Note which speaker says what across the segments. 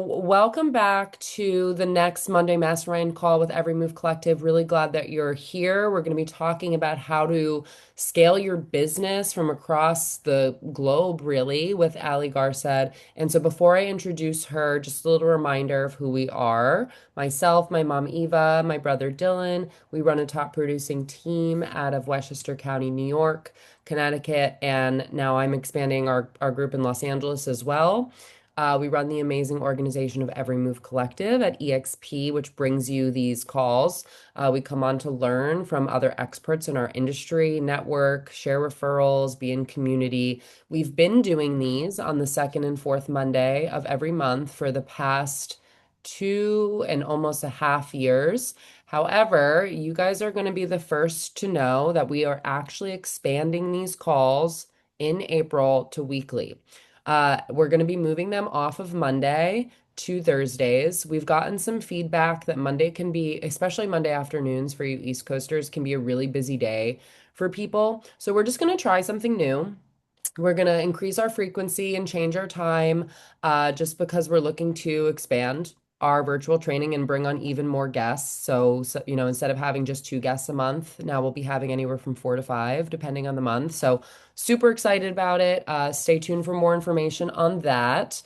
Speaker 1: Welcome back to the next Monday Mastermind call with Every Move Collective. Really glad that you're here. We're going to be talking about how to scale your business from across the globe, really, with Ali Garced. And so, before I introduce her, just a little reminder of who we are. Myself, my mom Eva, my brother Dylan. We run a top producing team out of Westchester County, New York, Connecticut, and now I'm expanding our group in Los Angeles as well. We run the amazing organization of Every Move Collective at EXP, which brings you these calls. We come on to learn from other experts in our industry, network, share referrals, be in community. We've been doing these on the second and fourth Monday of every month for the past 2.5 years. However, you guys are going to be the first to know that we are actually expanding these calls in April to weekly. We're going to be moving them off of Monday to Thursdays. We've gotten some feedback that Monday can be, especially Monday afternoons for you East Coasters, can be a really busy day for people. So we're just going to try something new. We're going to increase our frequency and change our time just because we're looking to expand our virtual training and bring on even more guests. So, instead of having just two guests a month, now we'll be having anywhere from four to five, depending on the month. So, super excited about it. Stay tuned for more information on that.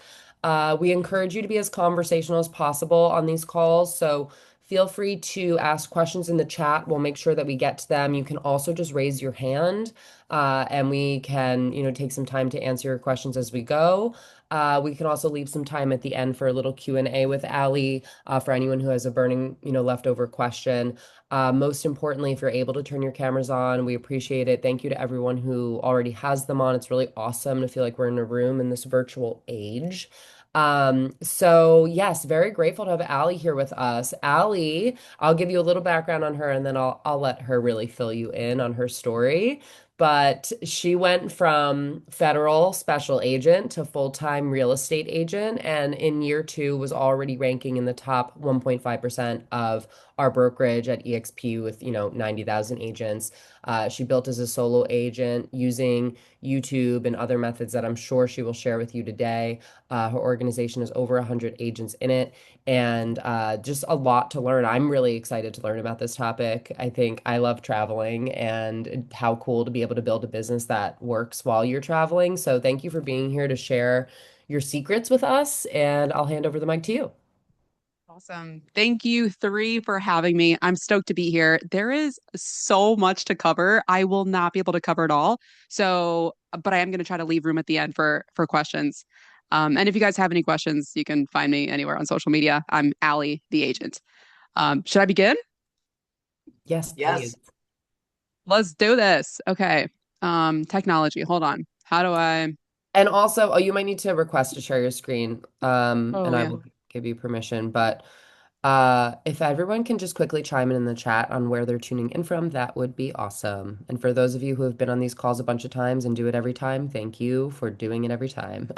Speaker 1: We encourage you to be as conversational as possible on these calls. So, feel free to ask questions in the chat. We'll make sure that we get to them. You can also just raise your hand and we can, take some time to answer your questions as we go. We can also leave some time at the end for a little Q&A with Ali for anyone who has a burning, leftover question. Most importantly, if you're able to turn your cameras on, we appreciate it. Thank you to everyone who already has them on. It's really awesome to feel like we're in a room in this virtual age. So yes, very grateful to have Ali here with us. Ali, I'll give you a little background on her and then I'll let her really fill you in on her story. But she went from federal special agent to full-time real estate agent, and in year two was already ranking in the top 1.5% of our brokerage at EXP with, 90,000 agents. She built as a solo agent using YouTube and other methods that I'm sure she will share with you today. Her organization has over 100 agents in it and just a lot to learn. I'm really excited to learn about this topic. I think I love traveling and how cool to be able to build a business that works while you're traveling. So thank you for being here to share your secrets with us, and I'll hand over the mic to you.
Speaker 2: Awesome. Thank you, three, for having me. I'm stoked to be here. There is so much to cover. I will not be able to cover it all. So, but I am going to try to leave room at the end for questions. And if you guys have any questions, you can find me anywhere on social media. I'm Ali, the agent. Should I begin?
Speaker 1: Yes, please.
Speaker 3: Yes.
Speaker 2: Let's do this. Okay. Technology. Hold on. How do I?
Speaker 1: And also, oh, you might need to request to share your screen, and
Speaker 2: Oh,
Speaker 1: I
Speaker 2: yeah.
Speaker 1: will give you permission. But if everyone can just quickly chime in the chat on where they're tuning in from, that would be awesome. And for those of you who have been on these calls a bunch of times and do it every time, thank you for doing it every time.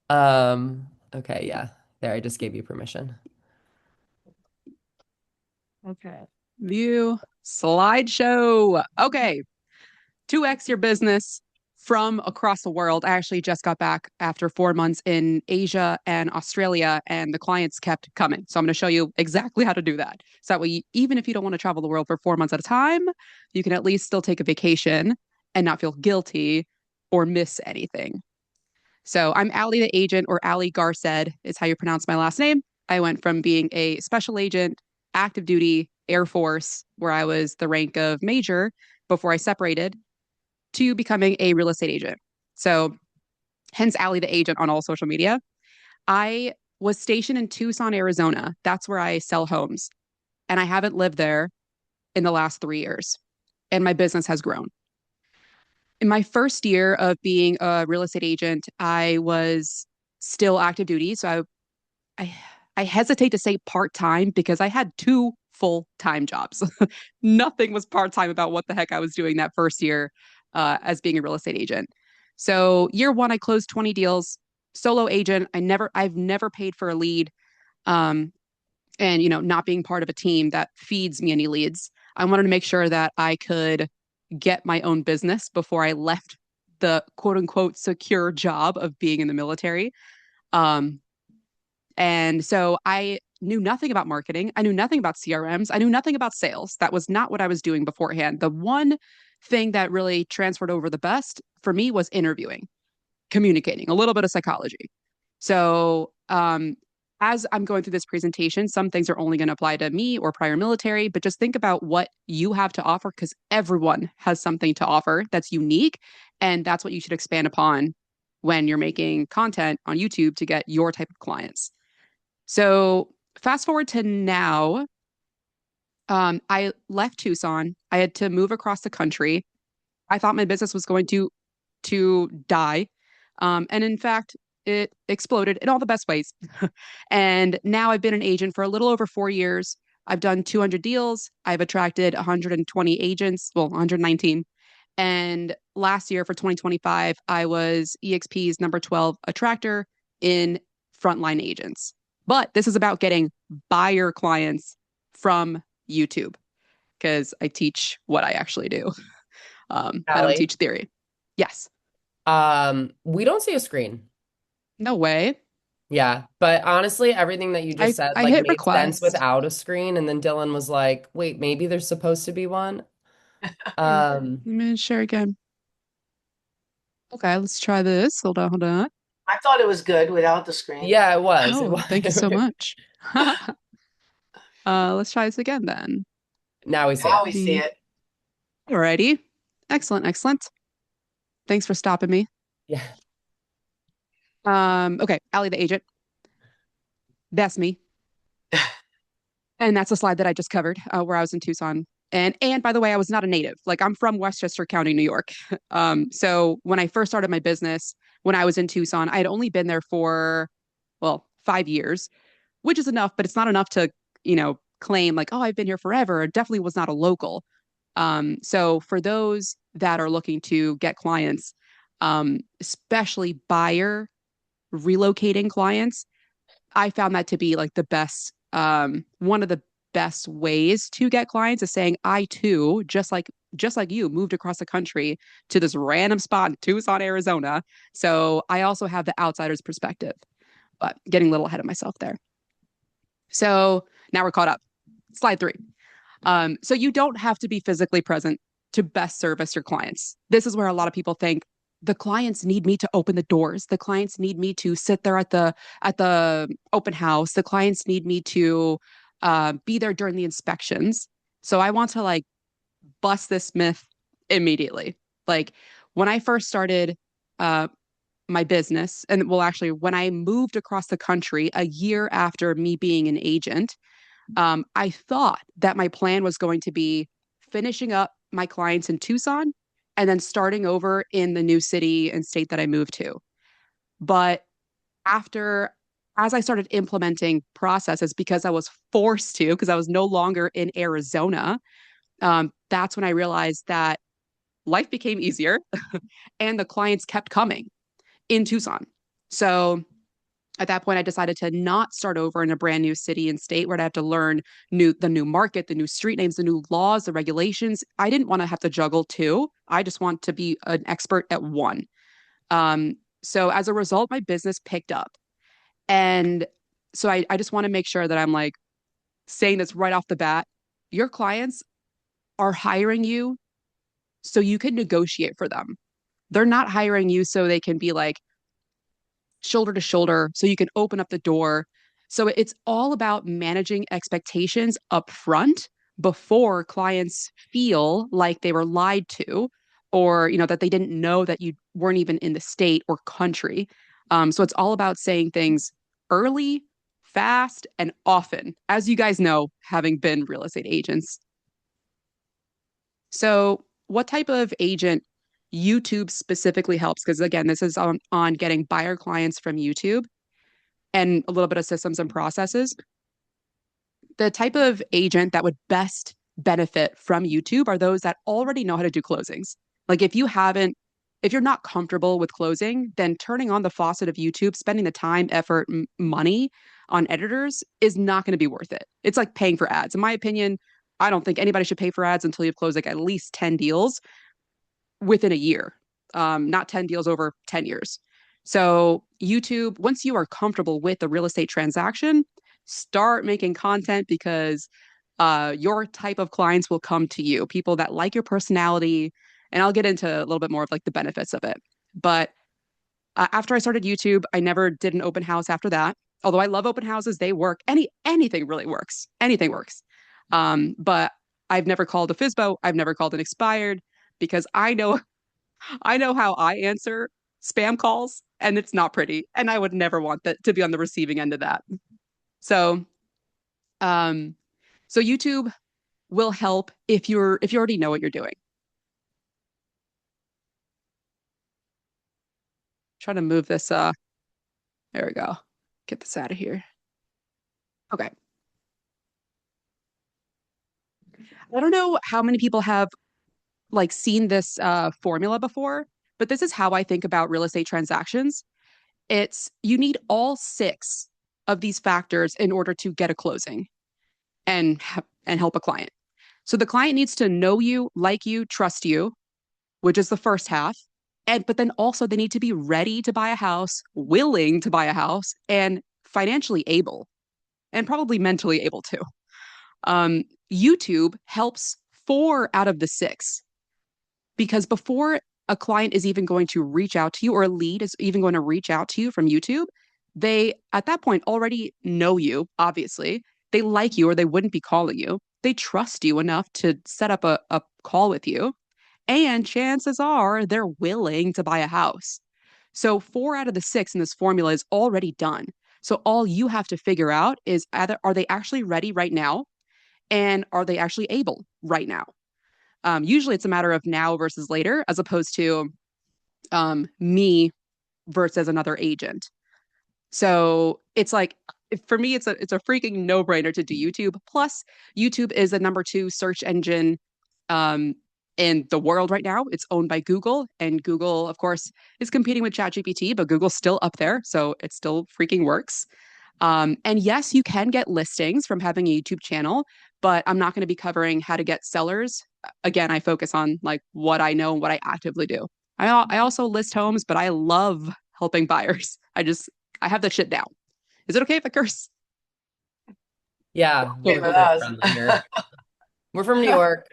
Speaker 1: Okay, yeah. There, I just gave you permission.
Speaker 2: Okay. View slideshow. Okay. 2x your business from across the world. I actually just got back after 4 months in Asia and Australia, and the clients kept coming. So I'm going to show you exactly how to do that. So that way, even if you don't want to travel the world for 4 months at a time, you can at least still take a vacation and not feel guilty or miss anything. So I'm Ali the agent, or Ali Garced is how you pronounce my last name. I went from being a special agent, active duty, Air Force, where I was the rank of major before I separated, to becoming a real estate agent. So, hence Ali the agent on all social media. I was stationed in Tucson, Arizona. That's where I sell homes. And I haven't lived there in the last 3 years. And my business has grown. In my first year of being a real estate agent, I was still active duty. So I, I hesitate to say part time because I had two full-time jobs. Nothing was part-time about what the heck I was doing that first year as being a real estate agent. So year one, I closed 20 deals, solo agent. I've never paid for a lead. Um, and not being part of a team that feeds me any leads. I wanted to make sure that I could get my own business before I left the quote unquote secure job of being in the military. Um, And so I knew nothing about marketing. I knew nothing about CRMs. I knew nothing about sales. That was not what I was doing beforehand. The one thing that really transferred over the best for me was interviewing, communicating, a little bit of psychology. So, as I'm going through this presentation, some things are only going to apply to me or prior military, but just think about what you have to offer because everyone has something to offer that's unique. And that's what you should expand upon when you're making content on YouTube to get your type of clients. So, fast forward to now, I left Tucson. I had to move across the country. I thought my business was going to die. And in fact, it exploded in all the best ways. And now I've been an agent for a little over 4 years. I've done 200 deals. I've attracted 120 agents, well, 119. And last year for 2025, I was EXP's number 12 attractor in frontline agents. But this is about getting buyer clients from YouTube because I teach what I actually do. I don't
Speaker 1: Allie.
Speaker 2: teach theory. Yes.
Speaker 1: We don't see a screen.
Speaker 2: No way.
Speaker 1: Yeah, but honestly, everything that you just said
Speaker 2: I
Speaker 1: like
Speaker 2: hit
Speaker 1: made sense
Speaker 2: request.
Speaker 1: without a screen, and then Dylan was like, "Wait, maybe there's supposed to be one."
Speaker 2: Here,
Speaker 1: Um,
Speaker 2: let me share again. Okay, let's try this. Hold on, hold on.
Speaker 3: I thought it was good without the screen.
Speaker 1: yeah, it was. It
Speaker 2: Oh, thank you so
Speaker 1: was.
Speaker 2: much. Let's try this again then.
Speaker 1: Now we see
Speaker 3: Now
Speaker 1: it.
Speaker 3: we see
Speaker 2: The
Speaker 3: it.
Speaker 2: Alrighty. Excellent, excellent. Thanks for stopping me.
Speaker 1: Yeah.
Speaker 2: Okay, Ali the agent. That's me. And that's a slide that I just covered, where I was in Tucson. And by the way, I was not a native. Like I'm from Westchester County, New York. So when I first started my business, when I was in Tucson, I had only been there for, well, 5 years, which is enough, but it's not enough to, claim like, oh, I've been here forever. It definitely was not a local. So for those that are looking to get clients, especially buyer relocating clients, I found that to be like the best, one of the best ways to get clients is saying, I too, just like you, moved across the country to this random spot in Tucson, Arizona. So I also have the outsider's perspective, but getting a little ahead of myself there. So now we're caught up. Slide 3. So you don't have to be physically present to best service your clients. This is where a lot of people think the clients need me to open the doors. The clients need me to sit there at the open house. The clients need me to be there during the inspections. So I want to like bust this myth immediately. Like when I first started uh, my business, and well, actually, when I moved across the country a year after me being an agent, I thought that my plan was going to be finishing up my clients in Tucson and then starting over in the new city and state that I moved to. But after, as I started implementing processes because I was forced to, because I was no longer in Arizona, that's when I realized that life became easier and the clients kept coming in Tucson. So at that point, I decided to not start over in a brand new city and state where I'd have to learn the new market, the new street names, the new laws, the regulations. I didn't want to have to juggle two. I just want to be an expert at one. So as a result, my business picked up. And so I just want to make sure that I'm like saying this right off the bat. Your clients are hiring you so you can negotiate for them. They're not hiring you so they can be like, shoulder to shoulder so you can open up the door. So it's all about managing expectations up front before clients feel like they were lied to or that they didn't know that you weren't even in the state or country. So it's all about saying things early, fast, and often, as you guys know, having been real estate agents. So what type of agent YouTube specifically helps? Because again, this is on getting buyer clients from YouTube and a little bit of systems and processes. The type of agent that would best benefit from YouTube are those that already know how to do closings. Like if you're not comfortable with closing, then turning on the faucet of YouTube, spending the time, effort, money on editors is not going to be worth it. It's like paying for ads. In my opinion, I don't think anybody should pay for ads until you've closed like at least 10 deals within a year, not 10 deals over 10 years. So YouTube, once you are comfortable with the real estate transaction, start making content because your type of clients will come to you, people that like your personality. And I'll get into a little bit more of like the benefits of it. But after I started YouTube, I never did an open house after that. Although I love open houses, they work. Anything really works. Anything works. But I've never called a FISBO. I've never called an expired because I know how I answer spam calls, and it's not pretty. And I would never want that to be on the receiving end of that. So, um, so YouTube will help if you already know what you're doing. Try to move this. There we go. Get this out of here. Okay. I don't know how many people have like seen this formula before, but this is how I think about real estate transactions. It's you need all six of these factors in order to get a closing and help a client. So the client needs to know you, like you, trust you, which is the first half. And but then also they need to be ready to buy a house, willing to buy a house, and financially able, and probably mentally able too. Um, YouTube helps four out of the six because before a client is even going to reach out to you or a lead is even going to reach out to you from YouTube, they at that point already know you, obviously. They like you or they wouldn't be calling you. They trust you enough to set up a call with you. And chances are they're willing to buy a house. So four out of the six in this formula is already done. So all you have to figure out is either are they actually ready right now and are they actually able right now? Usually it's a matter of now versus later, as opposed to me versus another agent. So it's like for me, it's a freaking no brainer to do YouTube. Plus, YouTube is the number two search engine um, in the world right now. It's owned by Google, and Google, of course, is competing with ChatGPT, but Google's still up there, so it still freaking works. And yes, you can get listings from having a YouTube channel, but I'm not going to be covering how to get sellers. Again, I focus on like what I know and what I actively do. I also list homes, but I love helping buyers. I have that shit down. Is it okay if I curse?
Speaker 1: Yeah,
Speaker 3: Okay
Speaker 1: we're
Speaker 3: with
Speaker 1: very
Speaker 3: us.
Speaker 1: friendly here. We're from New York.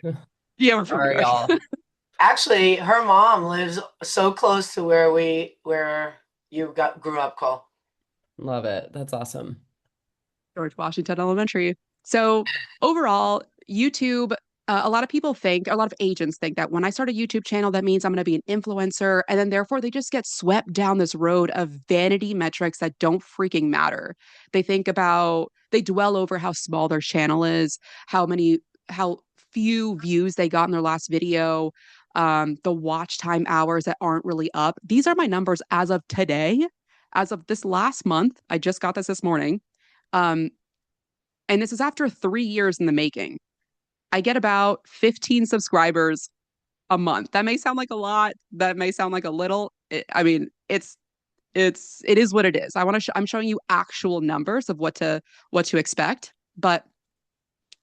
Speaker 2: Yeah, we're from New
Speaker 1: Sorry,
Speaker 2: York.
Speaker 1: y'all.
Speaker 3: Actually, her mom lives so close to where you got grew up, Cole.
Speaker 1: Love it. That's awesome.
Speaker 2: George Washington Elementary. So overall, YouTube, a lot of people think, a lot of agents think that when I start a YouTube channel, that means I'm going to be an influencer. And then therefore they just get swept down this road of vanity metrics that don't freaking matter. They dwell over how small their channel is, how few views they got in their last video, the watch time hours that aren't really up. These are my numbers as of today. As of this last month, I just got this morning. Um, and this is after 3 years in the making. I get about 15 subscribers a month. That may sound like a lot. That may sound like a little. I mean, it is what it is. I'm showing you actual numbers of what to expect. But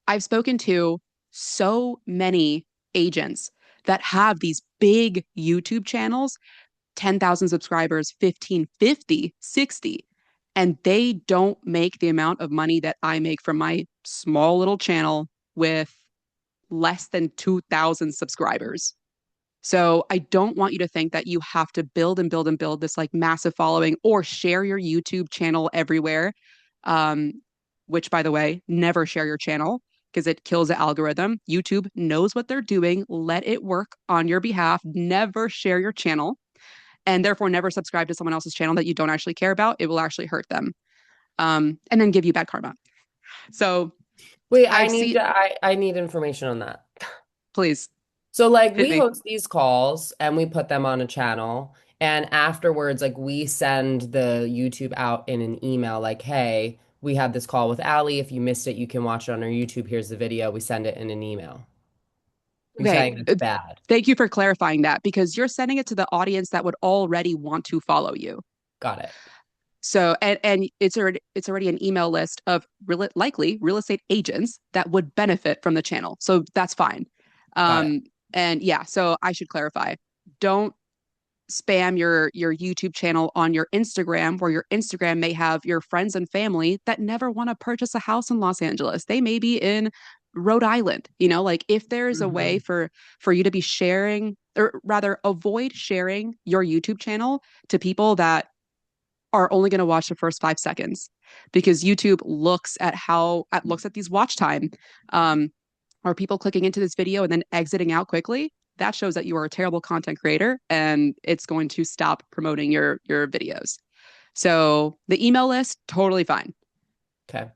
Speaker 2: I've spoken to so many agents that have these big YouTube channels 10,000 subscribers, 15, 50, 60, and they don't make the amount of money that I make from my small little channel with less than 2,000 subscribers. So I don't want you to think that you have to build and build and build this like massive following or share your YouTube channel everywhere. Um, which by the way, never share your channel because it kills the algorithm. YouTube knows what they're doing. Let it work on your behalf. Never share your channel and therefore never subscribe to someone else's channel that you don't actually care about. It will actually hurt them. And then give you bad karma. So
Speaker 1: Wait,
Speaker 2: I've seen,
Speaker 1: I need information on that.
Speaker 2: please
Speaker 1: So like
Speaker 2: hit
Speaker 1: we
Speaker 2: me.
Speaker 1: host these calls and we put them on a channel and afterwards like we send the YouTube out in an email like, "Hey, we had this call with Ali. If you missed it, you can watch it on our YouTube. Here's the video." We send it in an email. You're
Speaker 2: Okay.
Speaker 1: saying it's bad.
Speaker 2: Thank you for clarifying that because you're sending it to the audience that would already want to follow you.
Speaker 1: Got it.
Speaker 2: So, and it's already an email list of likely real estate agents that would benefit from the channel. So that's fine.
Speaker 1: Got it.
Speaker 2: And yeah, so I should clarify. Don't spam your YouTube channel on your Instagram, where your Instagram may have your friends and family that never want to purchase a house in Los Angeles. They may be in Rhode Island. Like if there's a way
Speaker 3: Mhm.
Speaker 2: for you to be sharing, or rather avoid sharing your YouTube channel to people that are only going to watch the first 5 seconds, because YouTube looks at these watch time. Are people clicking into this video and then exiting out quickly? That shows that you are a terrible content creator, and it's going to stop promoting your videos. So the email list, totally fine.
Speaker 1: Okay.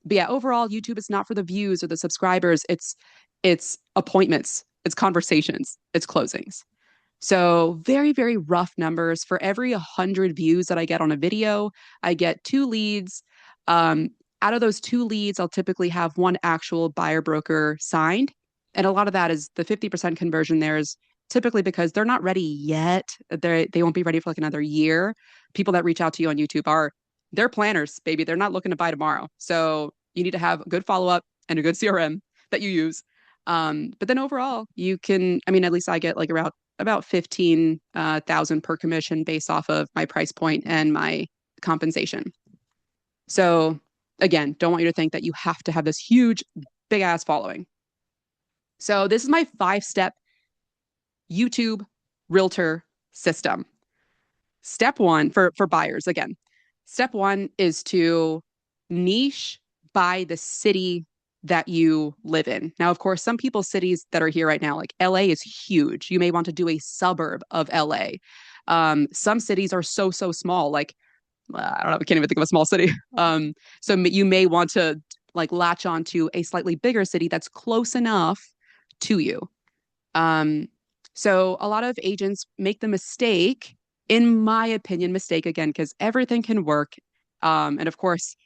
Speaker 2: But yeah, overall, YouTube is not for the views or the subscribers. It's appointments, it's conversations, it's closings. So very, very rough numbers. For every 100 views that I get on a video, I get 2 leads. Um, Out of those 2 leads, I'll typically have one actual buyer broker signed. And a lot of that is the 50% conversion there is typically because they're not ready yet. They won't be ready for like another year. People that reach out to you on YouTube they're planners, baby. They're not looking to buy tomorrow. So you need to have a good follow-up and a good CRM that you use. But then overall, I mean, at least I get like around about 15,000 per commission based off of my price point and my compensation. So again, don't want you to think that you have to have this huge, big ass following. So this is my 5-step YouTube realtor system. Step one for buyers, again, step one is to niche by the city that you live in. Now, of course, some people's cities that are here right now, like LA is huge. You may want to do a suburb of LA. Some cities are so small, like I don't know, I can't even think of a small city. So you may want to like latch onto a slightly bigger city that's close enough to you. Um, so a lot of agents make the mistake, in my opinion, mistake again, because everything can work. And of course,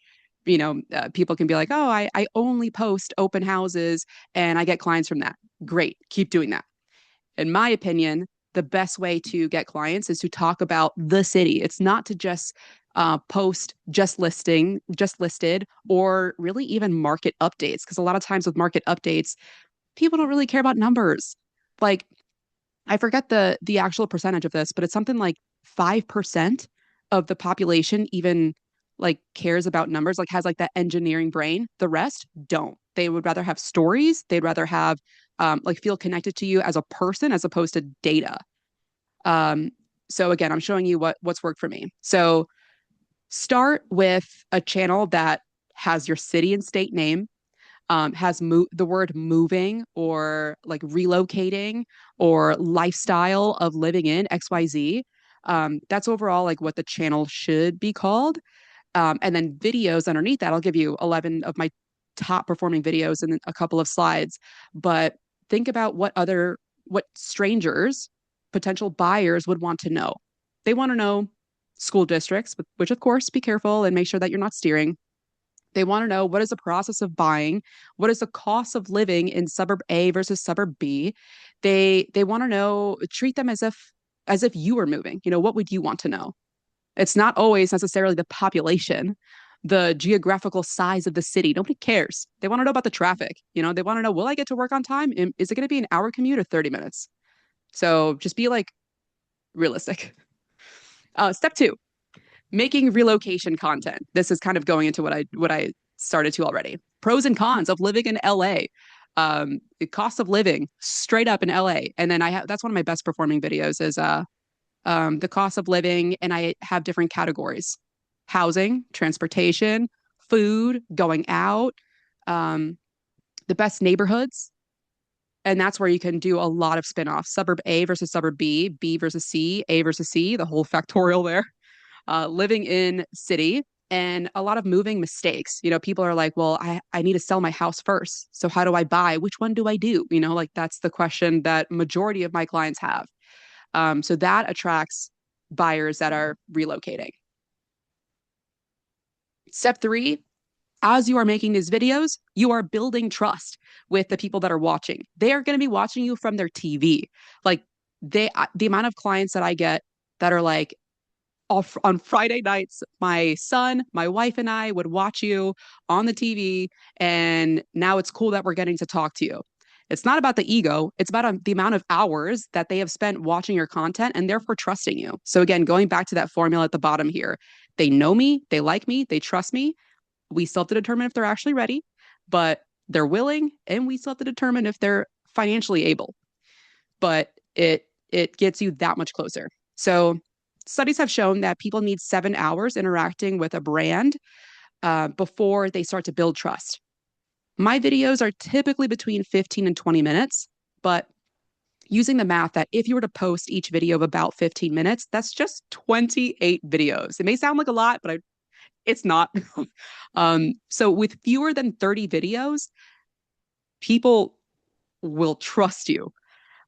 Speaker 2: people can be like, oh, I only post open houses and I get clients from that. Great. Keep doing that. In my opinion, the best way to get clients is to talk about the city. It's not to just post just listed, or really even market updates. Because a lot of times with market updates, people don't really care about numbers. Like I forget the actual percentage of this, but it's something like 5% of the population even like cares about numbers, like has like that engineering brain. The rest don't. They would rather have stories. They'd rather have like feel connected to you as a person as opposed to data. Um, so again, I'm showing you what's worked for me. So start with a channel that has your city and state name, has the word moving or like relocating or lifestyle of living in XYZ. That's overall like what the channel should be called. And then videos underneath that, I'll give you 11 of my top performing videos in a couple of slides. But think about what strangers, potential buyers would want to know. They want to know school districts, which of course, be careful and make sure that you're not steering. They want to know, what is the process of buying? What is the cost of living in suburb A versus suburb B? They want to know, treat them as if you were moving. What would you want to know? It's not always necessarily the population, the geographical size of the city. Nobody cares. They want to know about the traffic. They want to know, will I get to work on time? Is it going to be an hour commute or 30 minutes? So just be like realistic. Step two, making relocation content. This is kind of going into what I started to already. Pros and cons of living in LA. The cost of living straight up in LA. And then that's one of my best performing videos is the cost of living, and I have different categories: housing, transportation, food, going out, um, the best neighborhoods. And that's where you can do a lot of spin-offs. Suburb A versus suburb B, B versus C, A versus C, the whole factorial there. Living in city, and a lot of moving mistakes. People are like, well, I need to sell my house first. So how do I buy? Which one do I do? Like that's the question that majority of my clients have. So that attracts buyers that are relocating. Step three, as you are making these videos, you are building trust with the people that are watching. They are going to be watching you from their TV. Like the amount of clients that I get that are like, on Friday nights, my son, my wife, and I would watch you on the TV, and now it's cool that we're getting to talk to you. It's not about the ego. It's about the amount of hours that they have spent watching your content and therefore trusting you. So again, going back to that formula at the bottom here, they know me, they like me, they trust me. We still have to determine if they're actually ready, but they're willing, and we still have to determine if they're financially able. But it gets you that much closer. So studies have shown that people need 7 hours interacting with a brand before they start to build trust. My videos are typically between 15 and 20 minutes, but using the math that if you were to post each video of about 15 minutes, that's just 28 videos. It may sound like a lot, but it's not. So with fewer than 30 videos, people will trust you.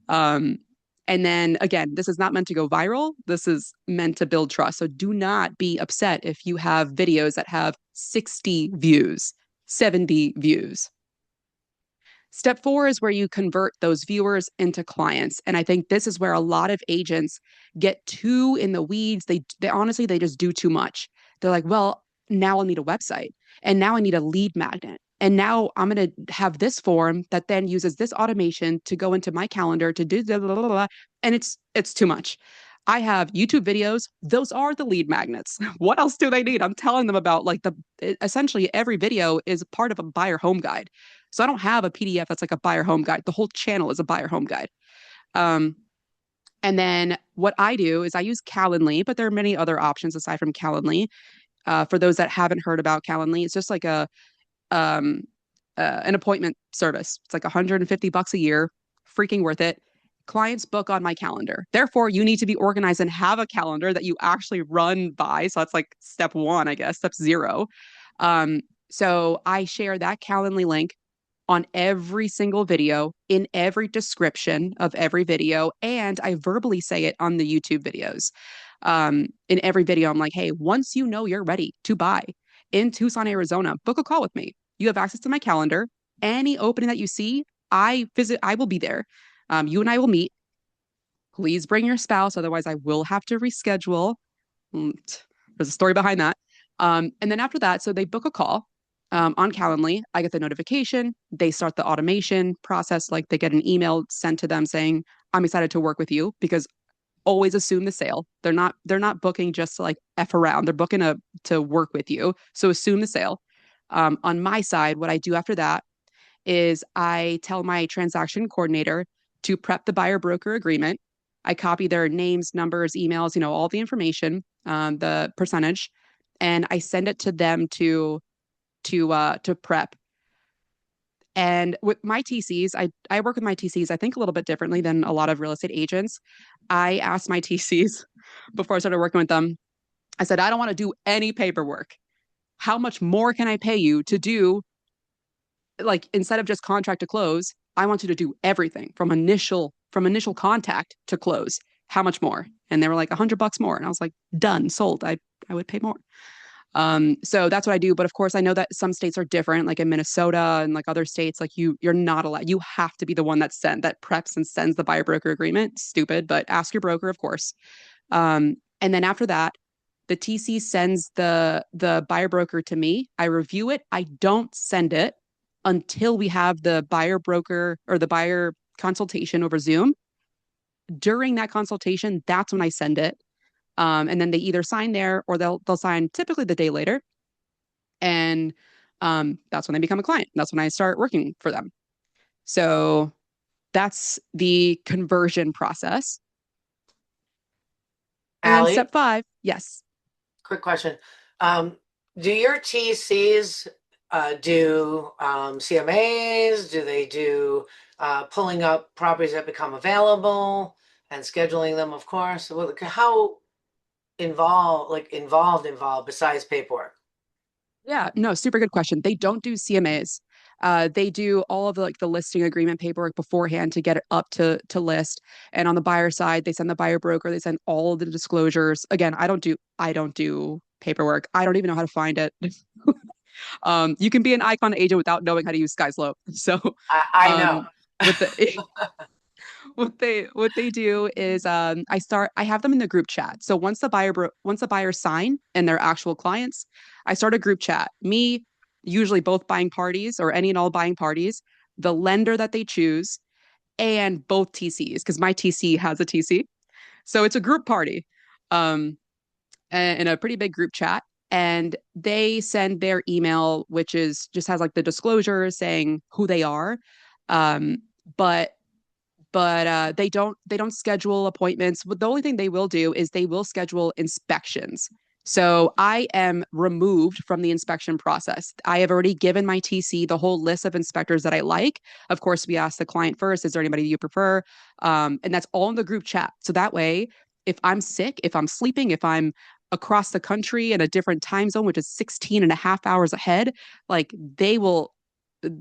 Speaker 2: Um, and then again, this is not meant to go viral. This is meant to build trust. So do not be upset if you have videos that have 60 views, 70 views. Step 4 is where you convert those viewers into clients. And I think this is where a lot of agents get too in the weeds. They honestly, they just do too much. They're like, well, now I'll need a website. And now I need a lead magnet. And now I'm going to have this form that then uses this automation to go into my calendar to do blah, blah, blah, blah. And it's too much. I have YouTube videos. Those are the lead magnets. What else do they need? I'm telling them about essentially every video is part of a buyer home guide. So I don't have a PDF that's like a buyer home guide. The whole channel is a buyer home guide. And then what I do is I use Calendly, but there are many other options aside from Calendly. For those that haven't heard about Calendly, it's just like um, an appointment service. It's like $150 a year, freaking worth it. Clients book on my calendar. Therefore, you need to be organized and have a calendar that you actually run by. So that's like step 1, I guess, step 0. So I share that Calendly link on every single video, in every description of every video, and I verbally say it on the YouTube videos. In every video, I'm like, hey, once you know you're ready to buy in Tucson, Arizona, book a call with me. You have access to my calendar. Any opening that you see, I will be there. You and I will meet. Please bring your spouse, otherwise I will have to reschedule. There's a story behind that. And then after that, so they book a call on Calendly. I get the notification. They start the automation process. Like they get an email sent to them saying, I'm excited to work with you, because always assume the sale. They're not booking just to like F around. They're booking to work with you. So assume the sale. On my side, what I do after that is I tell my transaction coordinator to prep the buyer broker agreement. I copy their names, numbers, emails, all the information, the percentage, and I send it to them to prep. And with my TCs, I work with my TCs, I think a little bit differently than a lot of real estate agents. I asked my TCs before I started working with them, I said, I don't want to do any paperwork. How much more can I pay you to do, like, instead of just contract to close, I want you to do everything from initial contact to close. How much more? And they were like $100 more. And I was like, done, sold. I would pay more. So that's what I do. But of course, I know that some states are different, like in Minnesota and like other states, like you're not allowed. You have to be the one that preps and sends the buyer broker agreement. Stupid, but ask your broker, of course. And then after that, the TC sends the buyer broker to me. I review it. I don't send it until we have the buyer broker or the buyer consultation over Zoom. During that consultation, that's when I send it. And then they either sign there or they'll sign typically the day later. And that's when they become a client. That's when I start working for them. So that's the conversion process. And then
Speaker 3: Ali,
Speaker 2: step 5, yes.
Speaker 3: quick question. Do your TCs do CMAs? Do they do pulling up properties that become available and scheduling them, of course? How involved besides paperwork?
Speaker 2: Yeah, no, super good question. They don't do CMAs. They do all of the listing agreement paperwork beforehand to get it up to list. And on the buyer side, they send the buyer broker, they send all of the disclosures. Again, I don't do paperwork. I don't even know how to find it. You can be an icon agent without knowing how to use Sky's Low. So
Speaker 3: I know.
Speaker 2: with the what they do is I have them in the group chat. So once the buyers sign and they're actual clients, I start a group chat. Me, usually both buying parties or any and all buying parties, the lender that they choose, and both TCs, because my TC has a TC. So it's a group party in a pretty big group chat. And they send their email, which is just has like the disclosure saying who they are. Um, but they don't schedule appointments. But the only thing they will do is they will schedule inspections. So I am removed from the inspection process. I have already given my TC the whole list of inspectors that I like. Of course, we ask the client first, is there anybody you prefer? And that's all in the group chat. So that way, if I'm sick, if I'm sleeping, if I'm across the country in a different time zone, which is 16 and a half hours ahead, like they will,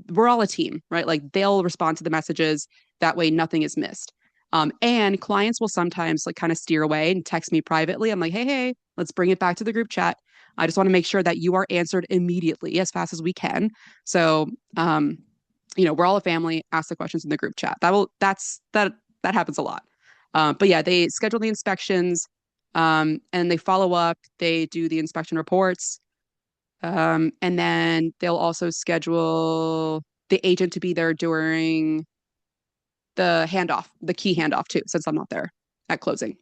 Speaker 2: we're all a team, right? Like they'll respond to the messages. That way, nothing is missed. And clients will sometimes like kind of steer away and text me privately. I'm like, hey, let's bring it back to the group chat. I just want to make sure that you are answered immediately as fast as we can. So, we're all a family. Ask the questions in the group chat. That happens a lot. But yeah, they schedule the inspections, and they follow up. They do the inspection reports, and then they'll also schedule the agent to be there during the key handoff too, since I'm not there at closing.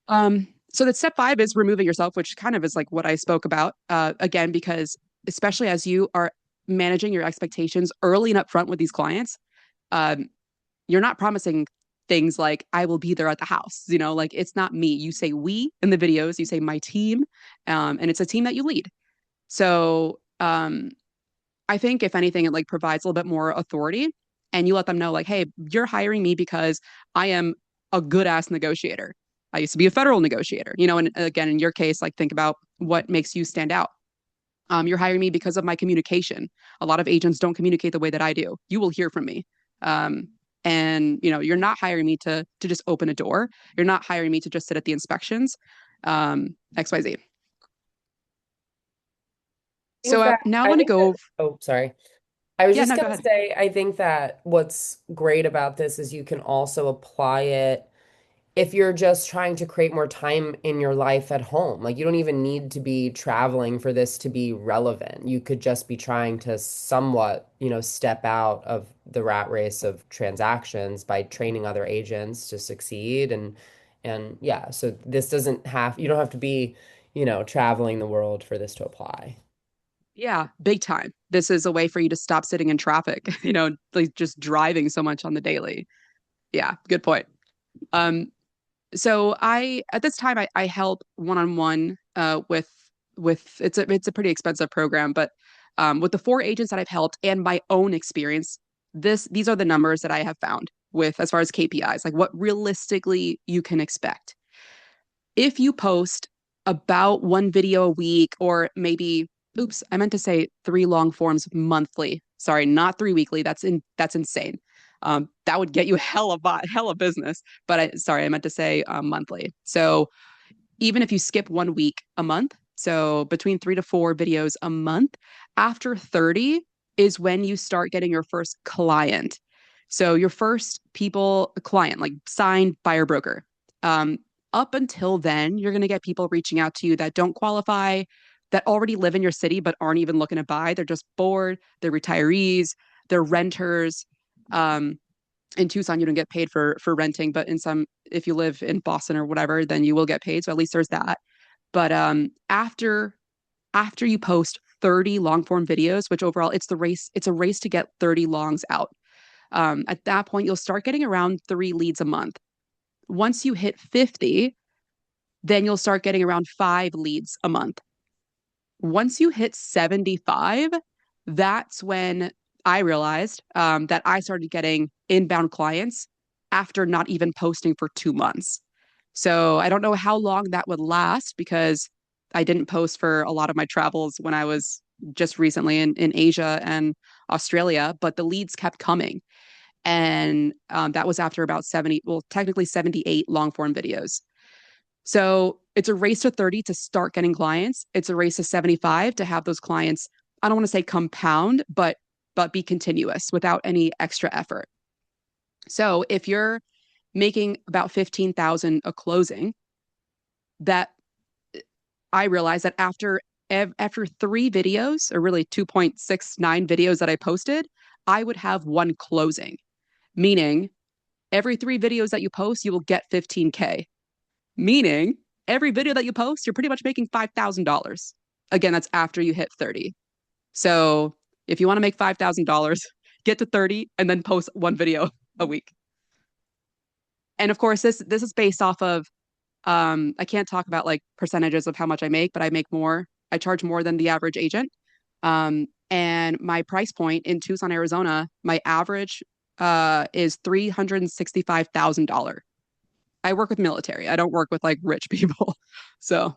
Speaker 2: So that step 5 is removing yourself, which kind of is like what I spoke about. Again, because especially as you are managing your expectations early and upfront with these clients, um, you're not promising things like I will be there at the house. Like it's not me. You say we in the videos, you say my team, and it's a team that you lead. So I think if anything, it like provides a little bit more authority, and you let them know like, hey, you're hiring me because I am a good ass negotiator. I used to be a federal negotiator, and again, in your case, like think about what makes you stand out. You're hiring me because of my communication. A lot of agents don't communicate the way that I do. You will hear from me. Um, and you're not hiring me to just open a door. You're not hiring me to just sit at the inspections. XYZ. So now I
Speaker 1: I
Speaker 2: want to
Speaker 1: think that,
Speaker 2: go.
Speaker 1: oh, sorry. I was
Speaker 2: Yeah,
Speaker 1: just
Speaker 2: no, go
Speaker 1: going to
Speaker 2: ahead.
Speaker 1: say, I think that what's great about this is you can also apply it if you're just trying to create more time in your life at home. Like you don't even need to be traveling for this to be relevant. You could just be trying to somewhat, step out of the rat race of transactions by training other agents to succeed. And yeah, so you don't have to be, traveling the world for this to apply.
Speaker 2: Yeah, big time. This is a way for you to stop sitting in traffic, like just driving so much on the daily. Yeah, good point. Um, so at this time I help one-on-one with it's a pretty expensive program, but with the 4 agents that I've helped and my own experience, these are the numbers that I have found with as far as KPIs, like what realistically you can expect. If you post about 1 video a week, or maybe, oops, I meant to say 3 long forms monthly. Sorry, not 3 weekly. That's insane. That would get you hella business. But sorry, I meant to say monthly. So even if you skip 1 week a month, so between 3 to 4 videos a month, after 30 is when you start getting your first client. So your first client, like signed buyer broker. Um, Up until then, you're going to get people reaching out to you that don't qualify, that already live in your city but aren't even looking to buy. They're just bored. They're retirees. They're renters. Um, in Tucson, you don't get paid for renting, but if you live in Boston or whatever, then you will get paid. So at least there's that. But after you post 30 long form videos, which overall it's a race to get 30 longs out. At that point, you'll start getting around 3 leads a month. Once you hit 50, then you'll start getting around 5 leads a month. Once you hit 75, that's when I realized that I started getting inbound clients after not even posting for 2 months. So I don't know how long that would last, because I didn't post for a lot of my travels when I was just recently in Asia and Australia, but the leads kept coming. And that was after about 70, well, technically 78 long form videos. So it's a race to 30 to start getting clients. It's a race to 75 to have those clients. I don't want to say compound, but be continuous without any extra effort. So if you're making about 15,000 a closing, that I realized that after after 3 videos, or really 2.69 videos that I posted, I would have one closing, meaning every 3 videos that you post, you will get 15K, meaning every video that you post, you're pretty much making $5,000. Again, that's after you hit 30. So if you want to make $5,000, get to 30 and then post one video a week. And of course, this is based off of I can't talk about like percentages of how much I make, but I make more. I charge more than the average agent. And my price point in Tucson, Arizona, my average is $365,000. I work with military. I don't work with like rich people. So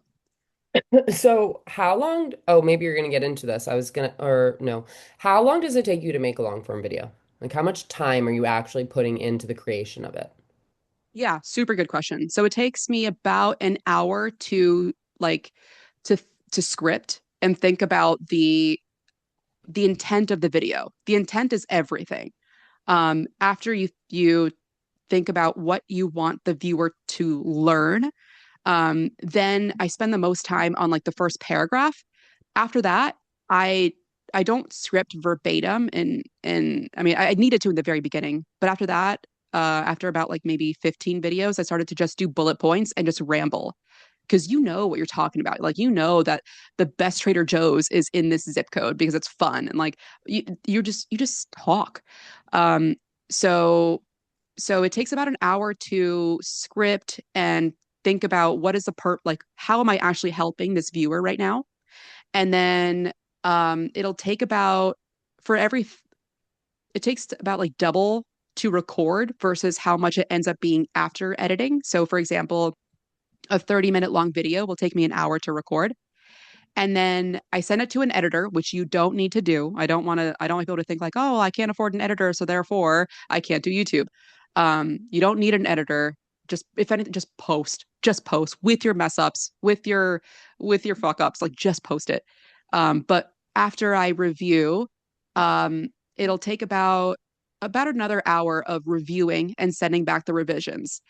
Speaker 1: So how long, oh, maybe you're gonna get into this. I was gonna, or no. How long does it take you to make a long form video? Like how much time are you actually putting into the creation of it?
Speaker 2: yeah, super good question. So it takes me about an hour to like to to script and think about the intent of the video. The intent is everything. After you think about what you want the viewer to learn, then I spend the most time on like the first paragraph. After that, I I don't script verbatim, and I mean I needed to in the very beginning, but after that, after about like maybe 15 videos, I started to just do bullet points and just ramble because you know what you're talking about. Like you know that the best Trader Joe's is in this zip code because it's fun and like you just talk. Um, so so it takes about an hour to script and think about what is the like how am I actually helping this viewer right now? And then it'll take about for every it takes about like double to record versus how much it ends up being after editing. So for example, a 30-minute long video will take me an hour to record. And then I send it to an editor, which you don't need to do. I don't want people to think like, oh, well, I can't afford an editor, so therefore I can't do YouTube. You don't need an editor. Just if anything, just post with your mess ups, with your fuck ups, like just post it. But after I review, it'll take about another hour of reviewing and sending back the revisions.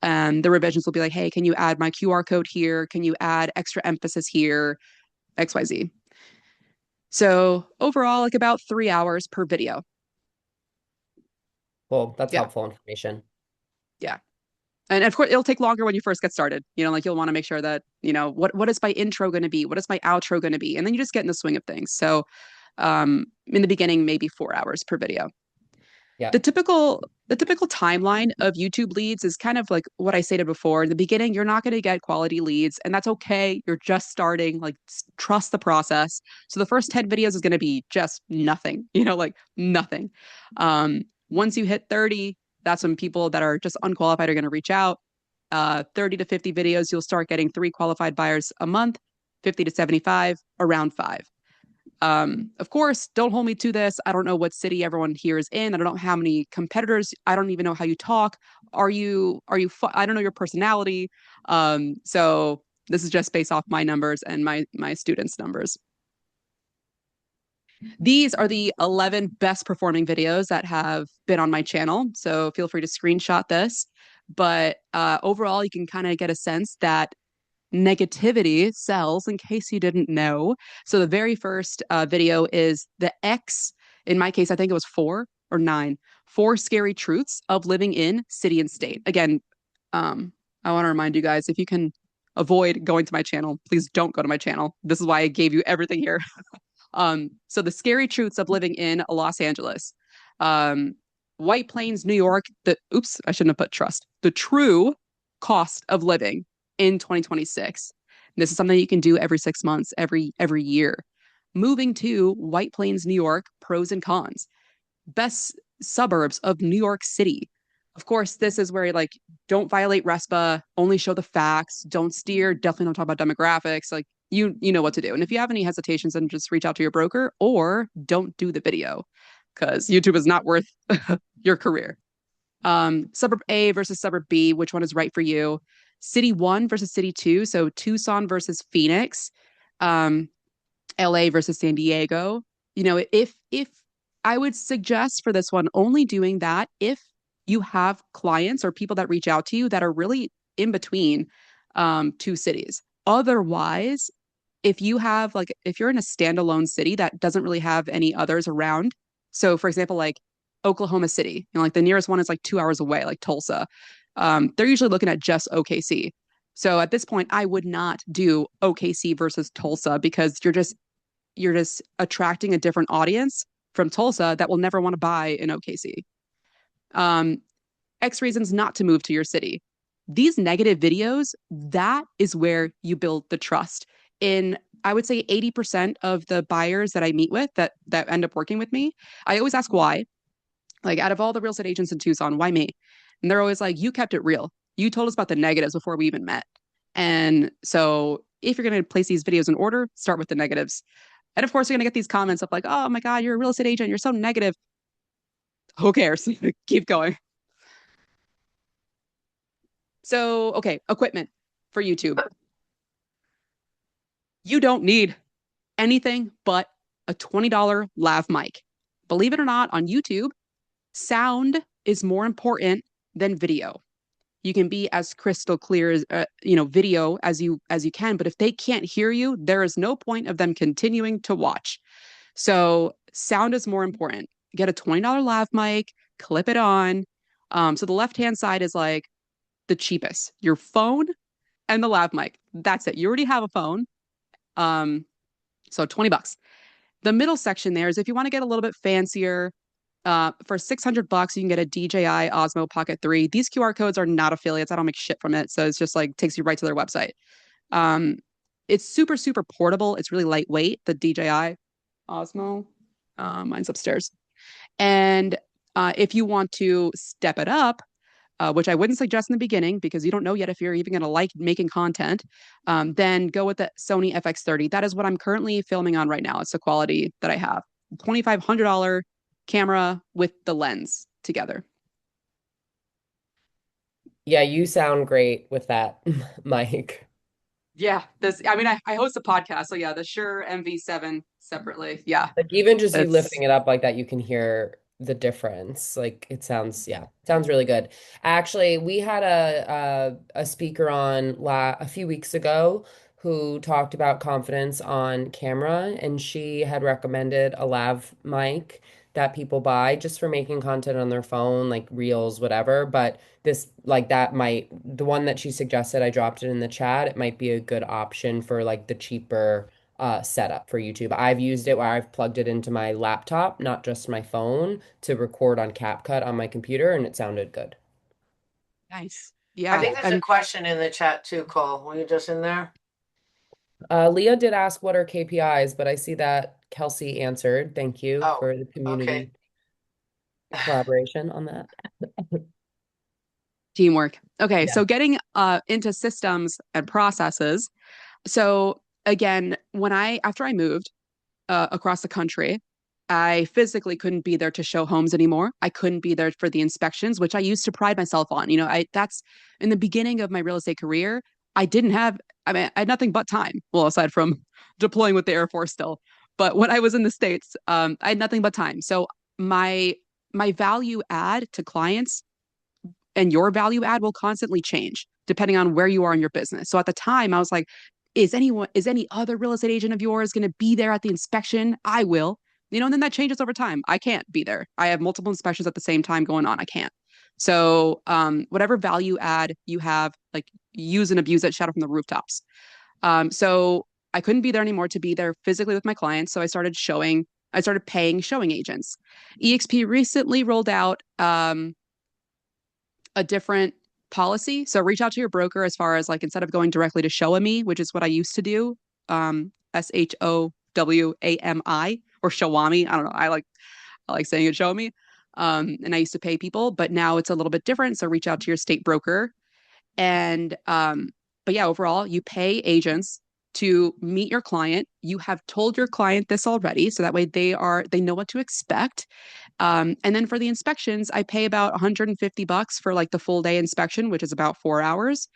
Speaker 2: And the revisions will be like, hey, can you add my QR code here? Can you add extra emphasis here? XYZ. So overall, like about 3 hours per video.
Speaker 1: Well, that's
Speaker 2: Yeah.
Speaker 1: helpful information.
Speaker 2: Yeah. And of course, it'll take longer when you first get started. You know, like you'll want to make sure that, you know, what is my intro going to be? What is my outro going to be? And then you just get in the swing of things. So in the beginning, maybe 4 hours per video.
Speaker 1: Yeah.
Speaker 2: The typical timeline of YouTube leads is kind of like what I stated before. In the beginning, you're not going to get quality leads, and that's okay. You're just starting, like trust the process. So the first 10 videos is going to be just nothing, you know, like nothing. Once you hit 30, that's when people that are just unqualified are going to reach out. 30 to 50 videos, you'll start getting 3 qualified buyers a month, 50 to 75, around 5. Of course, don't hold me to this. I don't know what city everyone here is in. I don't know how many competitors. I don't even know how you talk. I don't know your personality. So this is just based off my numbers and my students' numbers. These are the 11 best performing videos that have been on my channel. So feel free to screenshot this. But overall, you can kind of get a sense that negativity sells in case you didn't know. So the very first video is the X. In my case, I think it was 4 or 9. 4 scary truths of living in city and state. Again, I want to remind you guys if you can avoid going to my channel, please don't go to my channel. This is why I gave you everything here. So the scary truths of living in Los Angeles. Um, White Plains, New York, I shouldn't have put trust. The true cost of living in 2026. This is something you can do every 6 months, every year. Moving to White Plains, New York, pros and cons. Best suburbs of New York City. Of course, this is where like don't violate RESPA, only show the facts, don't steer, definitely don't talk about demographics. Like you know what to do. And if you have any hesitations, then just reach out to your broker or don't do the video because YouTube is not worth your career. Suburb A versus suburb B, which one is right for you? City 1 versus City 2, so Tucson versus Phoenix, um, LA versus San Diego. You know, if I would suggest for this one only doing that if you have clients or people that reach out to you that are really in between 2 cities. Otherwise, if you have like, if you're in a standalone city that doesn't really have any others around, so for example, like Oklahoma City, you know, like the nearest one is like 2 hours away, like Tulsa. They're usually looking at just OKC. So at this point, I would not do OKC versus Tulsa because you're just attracting a different audience from Tulsa that will never want to buy in OKC. Um, X reasons not to move to your city. These negative videos, that is where you build the trust. In I would say 80% of the buyers that I meet with that end up working with me, I always ask why. Like out of all the real estate agents in Tucson, why me? And they're always like, you kept it real. You told us about the negatives before we even met. And so if you're going to place these videos in order, start with the negatives. And of course, you're going to get these comments of like, oh my God, you're a real estate agent. You're so negative. Who cares? Keep going. So, okay, equipment for YouTube. You don't need anything but a $20 lav mic. Believe it or not, on YouTube, sound is more important than video. You can be as crystal clear as video as you can, but if they can't hear you, there is no point of them continuing to watch. So sound is more important. Get a $20 lav mic, clip it on. So the left-hand side is like the cheapest. Your phone and the lav mic. That's it. You already have a phone. Um, so $20. The middle section there is if you want to get a little bit fancier, for $600, you can get a DJI Osmo Pocket 3. These QR codes are not affiliates. I don't make shit from it. So it's just like takes you right to their website. Um, it's super, super portable. It's really lightweight, the DJI Osmo. Mine's upstairs. And if you want to step it up, which I wouldn't suggest in the beginning because you don't know yet if you're even going to like making content, then go with the Sony FX30. That is what I'm currently filming on right now. It's the quality that I have. $2,500 camera with the lens together.
Speaker 1: Yeah, you sound great with that mic.
Speaker 2: Yeah, I host a podcast, so yeah, the Shure MV7 separately. Yeah,
Speaker 1: Like even just you
Speaker 2: it's
Speaker 1: lifting it up like that, you can hear the difference. Like it sounds, yeah, sounds really good. Actually, we had a speaker on a few weeks ago who talked about confidence on camera, and she had recommended a lav mic that people buy just for making content on their phone, like reels, whatever. But this, like that might, the one that she suggested, I dropped it in the chat. It might be a good option for like the cheaper setup for YouTube. I've used it where I've plugged it into my laptop, not just my phone, to record on CapCut on my computer, and it sounded good.
Speaker 2: nice.
Speaker 3: I
Speaker 2: Yeah,
Speaker 3: think there's a question in the chat too, Cole. Were you just in there?
Speaker 1: Leah did ask what are KPIs, but I see that Kelsey answered. Thank you
Speaker 3: Oh,
Speaker 1: for the
Speaker 3: okay.
Speaker 1: community collaboration on that.
Speaker 2: teamwork. Okay,
Speaker 1: Yeah.
Speaker 2: so getting into systems and processes. So again, after I moved across the country, I physically couldn't be there to show homes anymore. I couldn't be there for the inspections, which I used to pride myself on. That's in the beginning of my real estate career. I didn't have, I mean, I had nothing but time. Well, aside from deploying with the Air Force still, but when I was in the States, I had nothing but time. So my my value add to clients and your value add will constantly change depending on where you are in your business. So at the time, I was like, is any other real estate agent of yours going to be there at the inspection? I will. And then that changes over time. I can't be there. I have multiple inspections at the same time going on. I can't. So whatever value add you have, like use and abuse it, shout it from the rooftops. So I couldn't be there anymore to be there physically with my clients. So I started paying showing agents. EXP recently rolled out a different policy. So reach out to your broker as far as like instead of going directly to Showami, which is what I used to do, SHOWAMI or Showami. I don't know. I like saying it Showami. And I used to pay people, but now it's a little bit different. So reach out to your state broker. And but yeah, overall, you pay agents to meet your client. You have told your client this already, so that way they know what to expect. And then for the inspections, I pay about $150 for like the full day inspection, which is about 4 hours.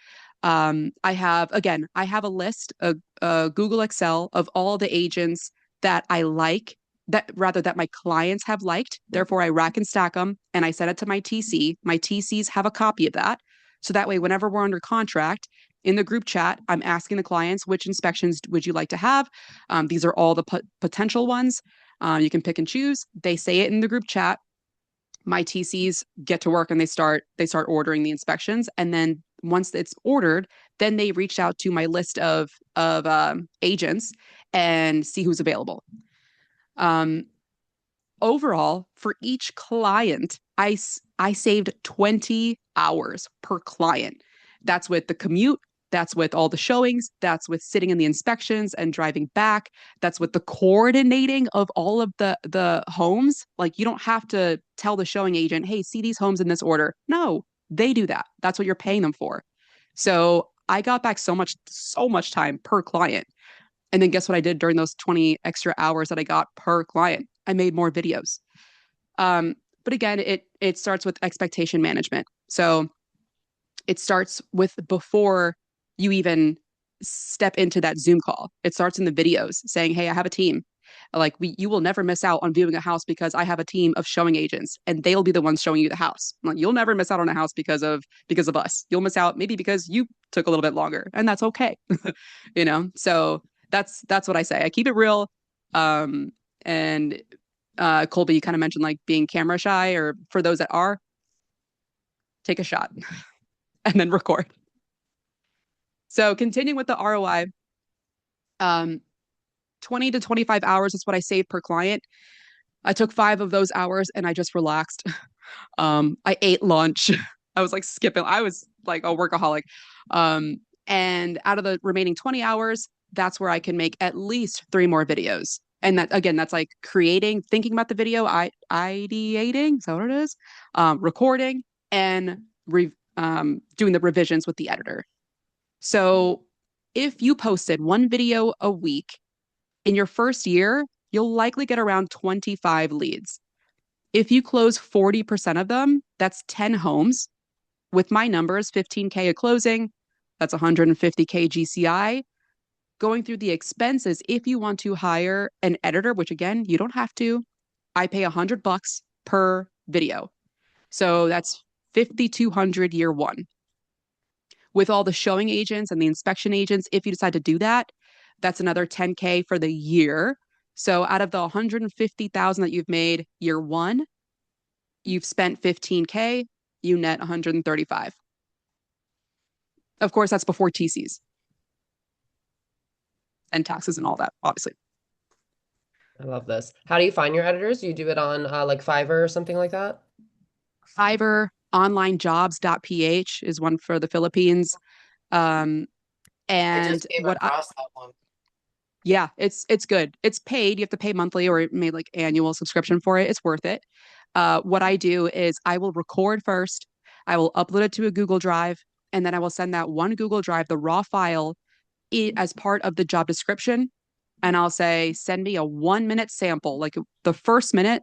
Speaker 2: I have a list, a Google Excel of all the agents that I like, that my clients have liked. Therefore, I rack and stack them and I send it to my TC. My TCs have a copy of that. So that way, whenever we're under contract, in the group chat, I'm asking the clients, which inspections would you like to have? These are all the potential ones. You can pick and choose. They say it in the group chat. My TCs get to work and they start ordering the inspections. And then once it's ordered, then they reach out to my list of agents and see who's available. Um, Overall, for each client, I saved 20 hours per client. That's with the commute. That's with all the showings. That's with sitting in the inspections and driving back. That's with the coordinating of all of the homes. Like you don't have to tell the showing agent, hey, see these homes in this order. No, they do that. That's what you're paying them for. So I got back so much time per client. And then guess what I did during those 20 extra hours that I got per client? I made more videos. But again, it starts with expectation management. So it starts with before you even step into that Zoom call. It starts in the videos saying, hey, I have a team. Like you will never miss out on viewing a house because I have a team of showing agents and they'll be the ones showing you the house. Like, you'll never miss out on a house because of us. You'll miss out maybe because you took a little bit longer, and that's okay. So that's what I say. I keep it real. And Colby, you kind of mentioned like being camera shy, or for those that are, take a shot and then record. So continuing with the ROI, 20 to 25 hours is what I save per client. I took 5 of those hours and I just relaxed. I ate lunch. I was like skipping. I was like a workaholic. And out of the remaining 20 hours, that's where I can make at least 3 more videos. And that, again, that's like creating, thinking about the video, ideating, is that what it is? Recording and doing the revisions with the editor. So if you posted 1 video a week in your first year, you'll likely get around 25 leads. If you close 40% of them, that's 10 homes. With my numbers, 15K a closing, that's 150K GCI. Going through the expenses, if you want to hire an editor, which again, you don't have to, I pay $100 per video. So that's 5,200 year one. With all the showing agents and the inspection agents, if you decide to do that, that's another 10K for the year. So out of the 150,000 that you've made year one, you've spent 15K, you net 135. Of course, that's before TCs and taxes and all that, obviously.
Speaker 1: I love this. How do you find your editors? Do you do it on like Fiverr or something like that?
Speaker 2: Fiverr, onlinejobs.ph is one for the Philippines. Um,
Speaker 3: I
Speaker 2: and
Speaker 3: just came
Speaker 2: what I,
Speaker 3: across that one.
Speaker 2: yeah, it's good. It's paid. You have to pay monthly or maybe like annual subscription for it. It's worth it. What I do is I will record first. I will upload it to a Google Drive, and then I will send that one Google Drive, the raw file, as part of the job description. And I'll say, send me a 1 minute sample, like the first minute,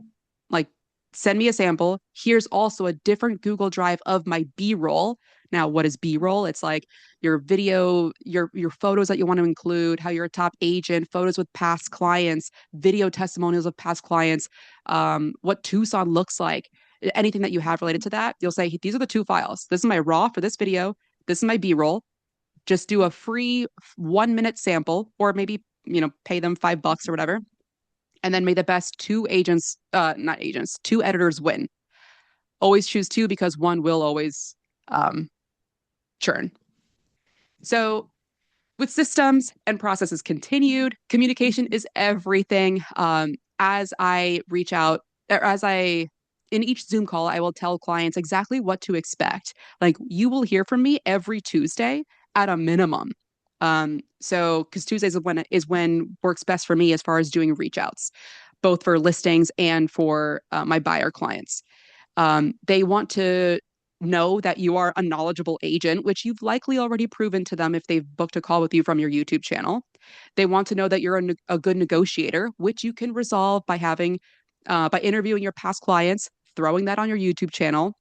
Speaker 2: like send me a sample. Here's also a different Google Drive of my B-roll. Now, what is B-roll? It's like your video, your photos that you want to include, how you're a top agent, photos with past clients, video testimonials of past clients, what Tucson looks like, anything that you have related to that. You'll say, these are the 2 files. This is my raw for this video. This is my B-roll. Just do a free 1 minute sample, or maybe, pay them $5 or whatever. And then may the best 2 agents, not agents, 2 editors win. Always choose 2 because one will always churn. So with systems and processes continued, communication is everything. As I reach out, or in each Zoom call, I will tell clients exactly what to expect. Like, you will hear from me every Tuesday at a minimum. So because Tuesdays is when works best for me as far as doing reach outs, both for listings and for my buyer clients. They want to know that you are a knowledgeable agent, which you've likely already proven to them if they've booked a call with you from your YouTube channel. They want to know that you're a good negotiator, which you can resolve by interviewing your past clients, throwing that on your YouTube channel,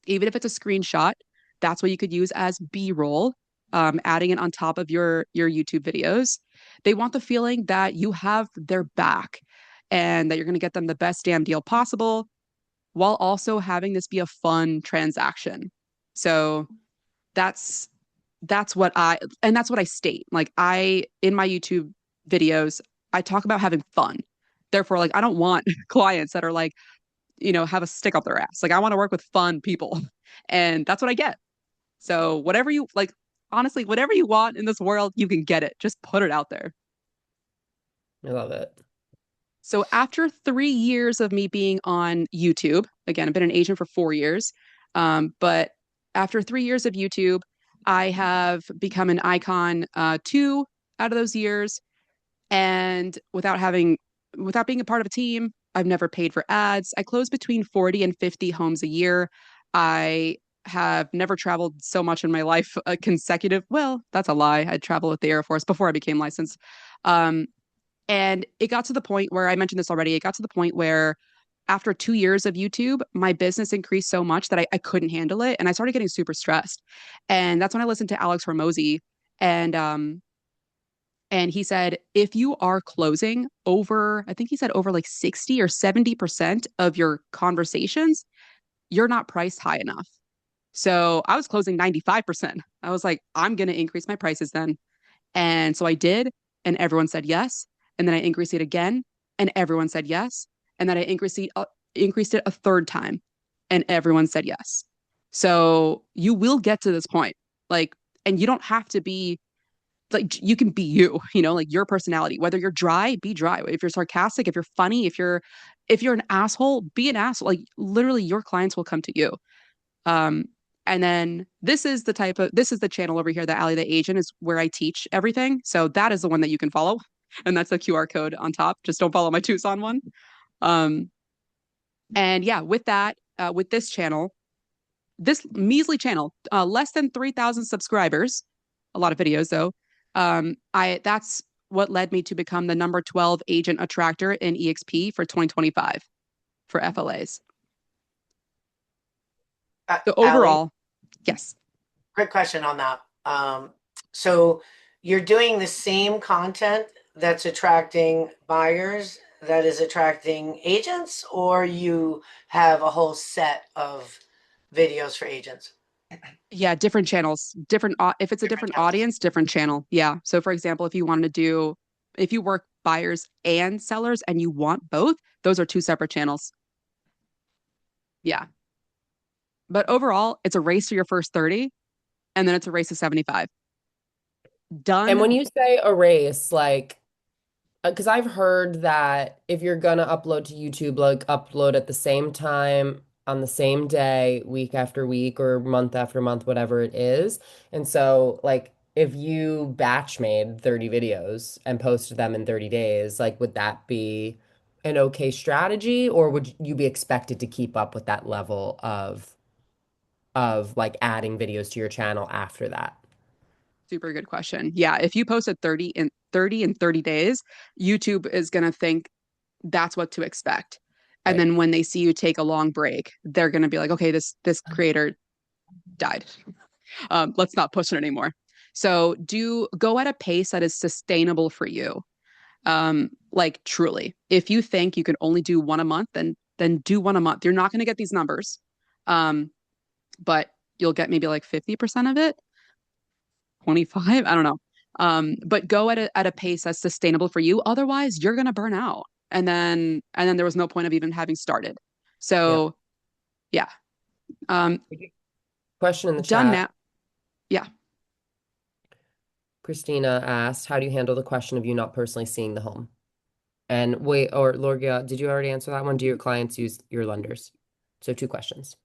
Speaker 2: even if it's a screenshot. That's what you could use as B-roll, adding it on top of your YouTube videos. They want the feeling that you have their back and that you're going to get them the best damn deal possible, while also having this be a fun transaction. So that's that's what I state. Like in my YouTube videos, I talk about having fun. Therefore, like I don't want clients that are like, have a stick up their ass. Like I want to work with fun people. And that's what I get. So whatever you like, honestly, whatever you want in this world, you can get it. Just put it out there.
Speaker 1: I love it.
Speaker 2: So after 3 years of me being on YouTube, again, I've been an agent for 4 years. But after 3 years of YouTube, I have become an icon 2 out of those years. And without being a part of a team, I've never paid for ads. I close between 40 and 50 homes a year. I have never traveled so much in my life, consecutive. Well, that's a lie. I traveled with the Air Force before I became licensed. Um, and it got to the point where I mentioned this already. It got to the point where after 2 years of YouTube, my business increased so much that I couldn't handle it. And I started getting super stressed. And that's when I listened to Alex Hormozy. And and he said, if you are closing over, I think he said over like 60 or 70% of your conversations, you're not priced high enough. So I was closing 95%. I was like, I'm going to increase my prices then. And so I did, and everyone said yes. And then I increased it again, and everyone said yes. And then I increased it a third time, and everyone said yes. So you will get to this point, like, and you don't have to be like you can be you, like your personality. Whether you're dry, be dry. If you're sarcastic, if you're funny, if you're an asshole, be an asshole. Like literally, your clients will come to you. Um, and then this is the channel over here that Ali the Agent is where I teach everything. So that is the one that you can follow. And that's the QR code on top. Just don't follow my Tucson one. Um, and yeah, with that, with this channel, this measly channel, less than 3,000 subscribers, a lot of videos though. That's what led me to become the number 12 agent attractor in EXP for 2025 for FLAs. So
Speaker 3: Ali,
Speaker 2: overall, yes.
Speaker 3: quick question on that. So you're doing the same content that's attracting buyers that is attracting agents, or you have a whole set of videos for agents?
Speaker 2: Yeah, different channels, if it's a
Speaker 3: Different
Speaker 2: different
Speaker 3: channels.
Speaker 2: audience, different channel. Yeah. So for example, if you work buyers and sellers and you want both, those are two separate channels. Yeah. But overall, it's a race to your first 30 and then it's a race to 75.
Speaker 1: And when
Speaker 2: Done.
Speaker 1: you say erase, like, because I've heard that if you're gonna upload to YouTube, like upload at the same time on the same day, week after week or month after month, whatever it is. And so, like, if you batch made 30 videos and posted them in 30 days, like, would that be an okay strategy, or would you be expected to keep up with that level of like adding videos to your channel after that?
Speaker 2: Super good question. Yeah, if you posted 30 in 30 days, YouTube is going to think that's what to expect. And
Speaker 1: Right.
Speaker 2: then when they see you take a long break, they're going to be like, okay, this creator died. Let's not push it anymore. So do go at a pace that is sustainable for you. Like truly, if you think you can only do one a month, then do one a month. You're not going to get these numbers, um, but you'll get maybe like 50% of it, 25. I don't know. But go at a pace that's sustainable for you. Otherwise, you're going to burn out, and then there was no point of even having started.
Speaker 1: Yep.
Speaker 2: So yeah, um,
Speaker 1: Question in the
Speaker 2: done
Speaker 1: chat.
Speaker 2: now. Yeah.
Speaker 1: Christina asked, how do you handle the question of you not personally seeing the home? And wait, or Lorgia, did you already answer that one? Do your clients use your lenders? So two questions.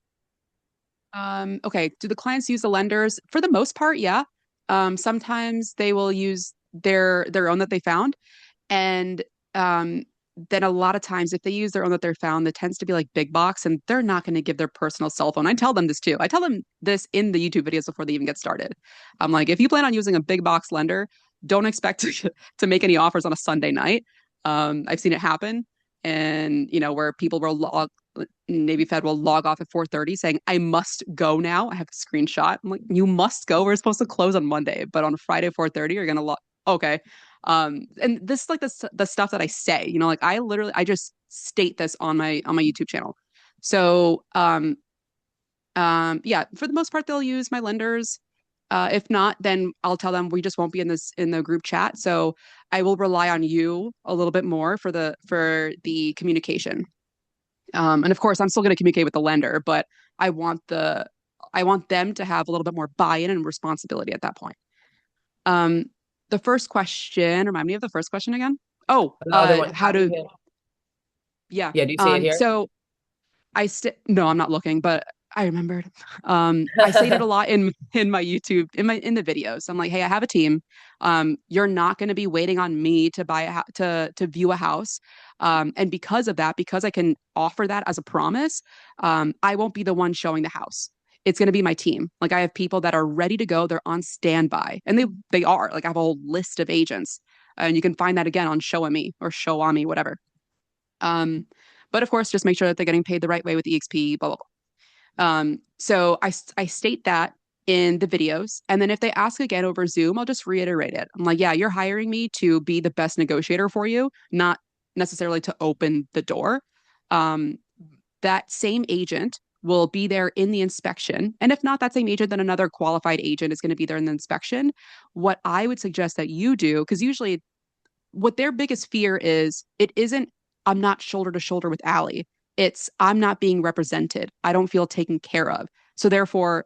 Speaker 2: Okay. Do the clients use the lenders? For the most part, yeah. Sometimes they will use their own that they found. And um, then a lot of times, if they use their own that they're found, that tends to be like big box, and they're not going to give their personal cell phone. I tell them this too. I tell them this in the YouTube videos before they even get started. I'm like, if you plan on using a big box lender, don't expect to make any offers on a Sunday night. I've seen it happen, and where people will Navy Fed will log off at 4:30 saying, I must go now. I have a screenshot. I'm like, you must go. We're supposed to close on Monday, but on Friday, 4:30, you're gonna log. Okay. And this is like the stuff that I say, like I just state this on my YouTube channel. So yeah, for the most part, they'll use my lenders. If not, then I'll tell them we just won't be in the group chat. So I will rely on you a little bit more for the communication. And of course, I'm still going to communicate with the lender, but I want the I want them to have a little bit more buy-in and responsibility at that point. Um, the first question, remind me of the first question again. Oh,
Speaker 1: The other one,
Speaker 2: how to yeah.
Speaker 1: yeah, do you see it here?
Speaker 2: So no, I'm not looking, but I remembered. I stated a lot in my YouTube in the videos. I'm like, hey, I have a team. You're not going to be waiting on me to buy to view a house. And because of that, because I can offer that as a promise, I won't be the one showing the house. It's going to be my team. Like I have people that are ready to go. They're on standby, and they are. Like I have a whole list of agents, and you can find that again on Show Me or Show On Me, whatever. Um, but of course, just make sure that they're getting paid the right way with EXP, blah, blah, blah. So I state that in the videos. And then if they ask again over Zoom, I'll just reiterate it. I'm like, yeah, you're hiring me to be the best negotiator for you, not necessarily to open the door. Um, that same agent will be there in the inspection. And if not that same agent, then another qualified agent is going to be there in the inspection. What I would suggest that you do, because usually what their biggest fear is, it isn't I'm not shoulder to shoulder with Ali. It's I'm not being represented. I don't feel taken care of. So therefore,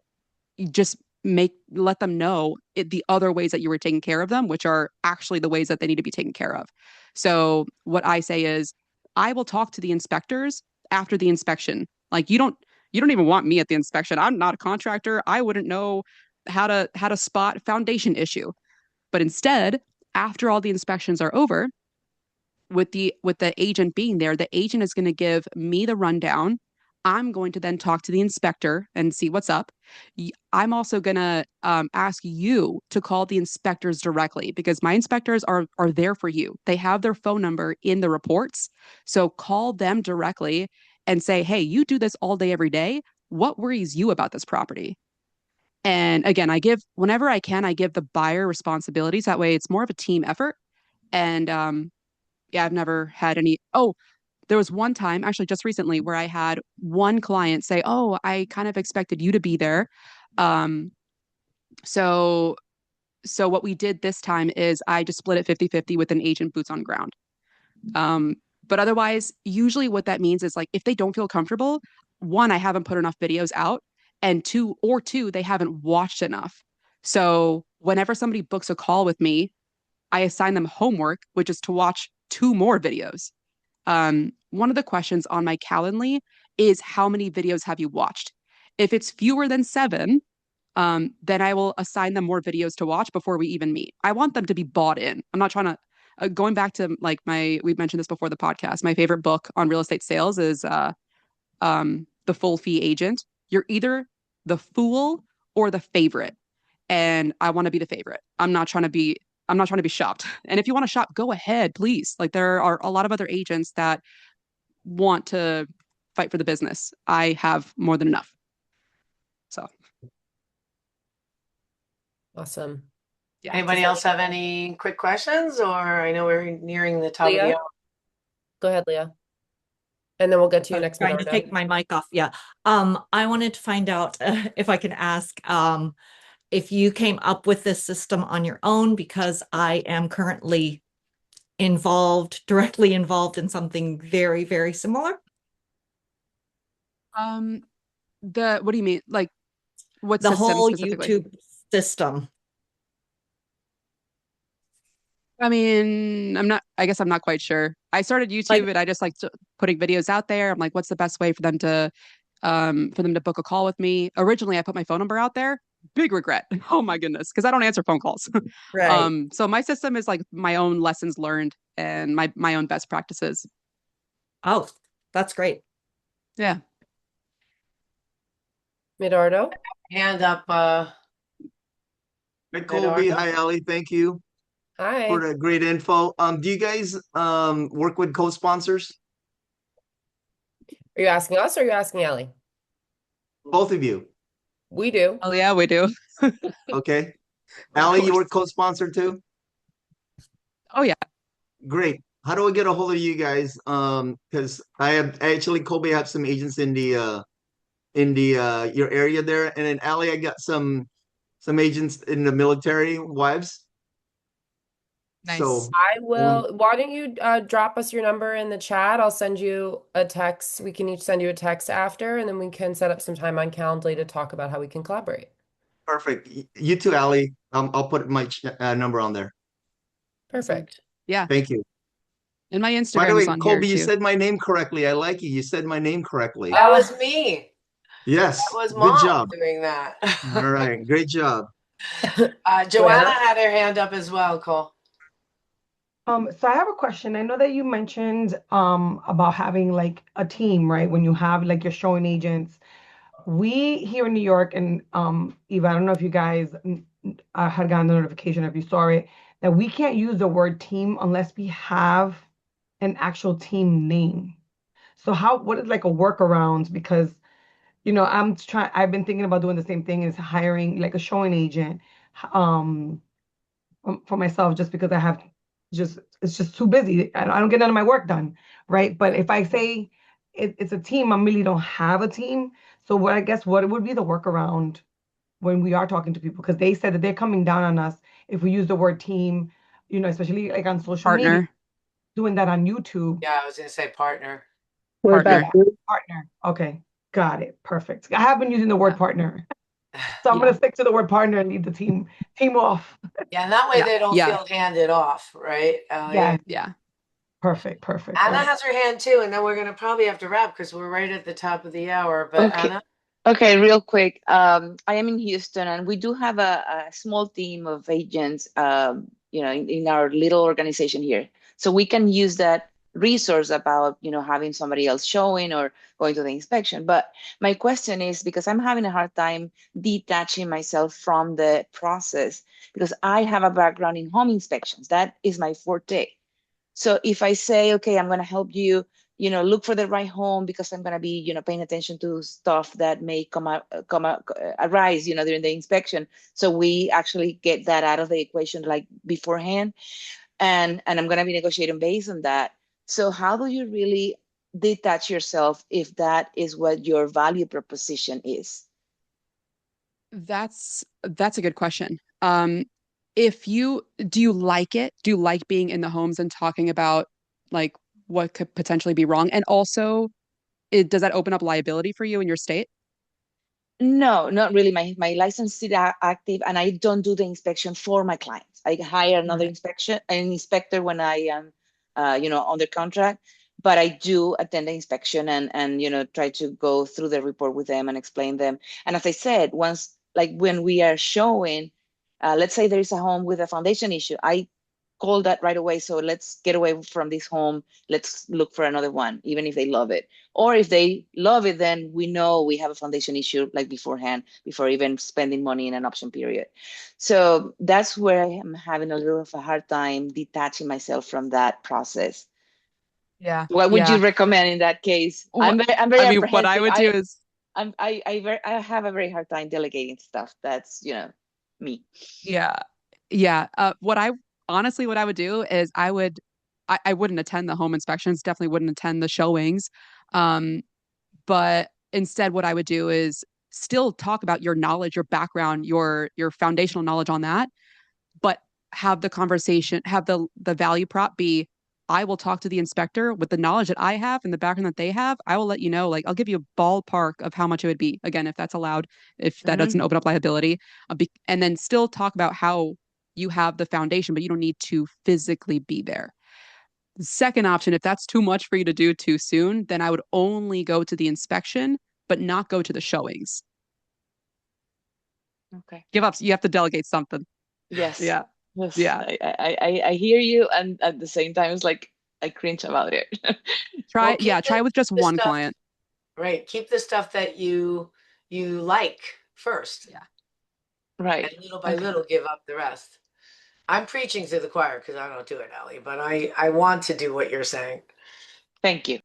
Speaker 2: you just let them know the other ways that you were taking care of them, which are actually the ways that they need to be taken care of. So what I say is I will talk to the inspectors after the inspection. Like you don't even want me at the inspection. I'm not a contractor. I wouldn't know how to spot foundation issue. But instead, after all the inspections are over, with the agent being there, the agent is going to give me the rundown. I'm going to then talk to the inspector and see what's up. I'm also going to ask you to call the inspectors directly because my inspectors are there for you. They have their phone number in the reports. So call them directly and say, hey, you do this all day, every day. What worries you about this property? And again, whenever I can, I give the buyer responsibilities. That way it's more of a team effort. And yeah, I've never had any. Oh, there was one time, actually just recently, where I had one client say, "Oh, I kind of expected you to be there." Um, so so what we did this time is I just split it 50-50 with an agent boots on ground. Um, but otherwise, usually what that means is like if they don't feel comfortable, one, I haven't put enough videos out, and two, they haven't watched enough. So whenever somebody books a call with me, I assign them homework, which is to watch two more videos. One of the questions on my Calendly is how many videos have you watched? If it's fewer than seven, then I will assign them more videos to watch before we even meet. I want them to be bought in. I'm not trying to, going back to like we've mentioned this before the podcast. My favorite book on real estate sales is The Full Fee Agent. You're either the fool or the favorite. And I want to be the favorite. I'm not trying to be shopped. And if you want to shop, go ahead, please. Like there are a lot of other agents that want to fight for the business. I have more than enough. So
Speaker 1: Awesome.
Speaker 2: yeah.
Speaker 3: Anybody else have any quick questions? Or I know we're nearing the top of the
Speaker 1: Leah,
Speaker 3: hour.
Speaker 1: go ahead, Leah. And then we'll get to you
Speaker 4: I'm
Speaker 1: next,
Speaker 4: trying to take
Speaker 1: Medardo.
Speaker 4: my mic off. Yeah. I wanted to find out if I can ask if you came up with this system on your own, because I am currently directly involved in something very, very similar.
Speaker 2: What do you mean? Like what
Speaker 4: The
Speaker 2: system
Speaker 4: whole
Speaker 2: specifically?
Speaker 4: YouTube system.
Speaker 2: I mean, I guess I'm not quite sure. I started YouTube
Speaker 4: Like,
Speaker 2: and I just like putting videos out there. I'm like, what's the best way for them to book a call with me? Originally, I put my phone number out there. Big regret. Oh my goodness, because I don't answer phone calls.
Speaker 4: right.
Speaker 2: So my system is like my own lessons learned and my own best practices.
Speaker 4: Oh, that's great.
Speaker 2: Yeah.
Speaker 1: Medardo?
Speaker 3: Hand up,
Speaker 5: Hi, Colby.
Speaker 3: Medardo.
Speaker 5: Hi, Ali. Thank you for
Speaker 1: Hi.
Speaker 5: the great info. Do you guys work with co-sponsors?
Speaker 1: Are you asking us or are you asking Allie?
Speaker 5: Both of you.
Speaker 1: We do.
Speaker 2: Oh yeah, we do.
Speaker 5: Okay.
Speaker 2: Of
Speaker 5: Ali, you
Speaker 2: course.
Speaker 5: work co-sponsor too?
Speaker 2: Oh yeah.
Speaker 5: Great. How do I get a hold of you guys? Because Colby, I have some agents in the your area there, and then Ali, I got some some agents in the military wives.
Speaker 2: Nice.
Speaker 5: So
Speaker 1: I
Speaker 5: um,
Speaker 1: will. Why don't you drop us your number in the chat? I'll send you a text. We can each send you a text after, and then we can set up some time on Calendly to talk about how we can collaborate.
Speaker 5: perfect. You too, Ali. I'll put my number on there.
Speaker 2: Awesome.
Speaker 1: Perfect.
Speaker 2: Yeah.
Speaker 5: Thank you.
Speaker 2: And my
Speaker 5: By the
Speaker 2: Instagram is
Speaker 5: way,
Speaker 2: on here
Speaker 5: Colby, you
Speaker 2: too.
Speaker 5: said my name correctly. I like you. You said my name correctly.
Speaker 3: That
Speaker 1: Ah,
Speaker 3: was me. That
Speaker 5: Yes,
Speaker 3: was
Speaker 5: good
Speaker 3: mom
Speaker 5: job.
Speaker 3: doing that.
Speaker 5: All right, great job.
Speaker 3: Joanna
Speaker 1: Joanna?
Speaker 3: had her hand up as well, Cole.
Speaker 6: So I have a question. I know that you mentioned about having like a team, right? When you have like your showing agents. We here in New York and Eva, I don't know if you guys had gotten the notification if you saw it, that we can't use the word team unless we have an actual team name. So what is like a workaround? Because I've been thinking about doing the same thing as hiring like a showing agent. Um for myself just because I have just it's just too busy. I don't get none of my work done, right? But if I say it's a team, I really don't have a team. So what I guess what would be the workaround when we are talking to people because they said that they're coming down on us if we use the word team, especially like on social media,
Speaker 2: Partner.
Speaker 6: doing that on YouTube.
Speaker 3: Yeah, I was going to say partner.
Speaker 6: Where's that
Speaker 2: Partner.
Speaker 6: partner? Okay, got it. Perfect. I have been using the word
Speaker 2: Yeah.
Speaker 6: partner. So I'm
Speaker 2: Yeah.
Speaker 6: gonna stick to the word partner and leave the team off.
Speaker 3: Yeah, and that way
Speaker 2: Yeah.
Speaker 3: they don't
Speaker 2: Yeah.
Speaker 3: feel handed off, right? Yeah.
Speaker 6: Yes,
Speaker 2: Yeah.
Speaker 6: perfect. All
Speaker 3: Anna
Speaker 6: right.
Speaker 3: has her hand too, and then we're going to probably have to wrap because we're right at the top of the hour. But
Speaker 7: Okay.
Speaker 3: Anna,
Speaker 7: Okay, real quick. I am in Houston, and we do have a small team of agents, in our little organization here. So we can use that resource about, having somebody else showing or going to the inspection. But my question is because I'm having a hard time detaching myself from the process because I have a background in home inspections. That is my forte. So if I say, okay, I'm going to help you, look for the right home because I'm going to be, paying attention to stuff that may arise, during the inspection. So we actually get that out of the equation like beforehand, and I'm going to be negotiating based on that. So how do you really detach yourself if that is what your value proposition is?
Speaker 2: That's a good question. If you do you like it? Do you like being in the homes and talking about like what could potentially be wrong? And also, does that open up liability for you in your state?
Speaker 7: No, not really. My license is active, and I don't do the inspection for my clients. I hire another
Speaker 2: Right.
Speaker 7: an inspector when I am, under contract. But I do attend the inspection and try to go through the report with them and explain them. And as I said, once like when we are showing, let's say there is a home with a foundation issue, I call that right away. So let's get away from this home. Let's look for another one, even if they love it. Or if they love it, then we know we have a foundation issue like beforehand, before even spending money in an option period. So that's where I am having a little of a hard time detaching myself from that process.
Speaker 2: Yeah.
Speaker 7: What would
Speaker 2: Yeah.
Speaker 7: you recommend in that case?
Speaker 2: What
Speaker 7: I'm very
Speaker 2: I mean, what I
Speaker 7: apprehensive.
Speaker 2: would do is,
Speaker 7: I have a very hard time delegating stuff. That's, me.
Speaker 2: yeah, yeah. What I would do is I wouldn't attend the home inspections, definitely wouldn't attend the showings. Um, but instead what I would do is still talk about your knowledge, your background, your foundational knowledge on that, but have the conversation, have the value prop be I will talk to the inspector with the knowledge that I have and the background that they have. I will let you know, like I'll give you a ballpark of how much it would be. Again, if that's allowed, if that
Speaker 7: Hmm.
Speaker 2: doesn't open up liability, and then still talk about how you have the foundation, but you don't need to physically be there. The second option, if that's too much for you to do too soon, then I would only go to the inspection, but not go to the showings.
Speaker 7: Okay.
Speaker 2: Give up. You have to delegate something.
Speaker 7: Yes.
Speaker 2: Yeah.
Speaker 7: Yes.
Speaker 2: Yeah.
Speaker 7: I hear you, and at the same time, it's like I cringe about it.
Speaker 3: well,
Speaker 2: Try with just
Speaker 3: the
Speaker 2: one
Speaker 3: stuff,
Speaker 2: client.
Speaker 3: right? Keep the stuff that you like first,
Speaker 2: Yeah.
Speaker 7: Right.
Speaker 3: and little by
Speaker 2: Okay.
Speaker 3: little give up the rest. I'm preaching to the choir because I don't do it, Ellie, but I want to do what you're saying.
Speaker 7: Thank you.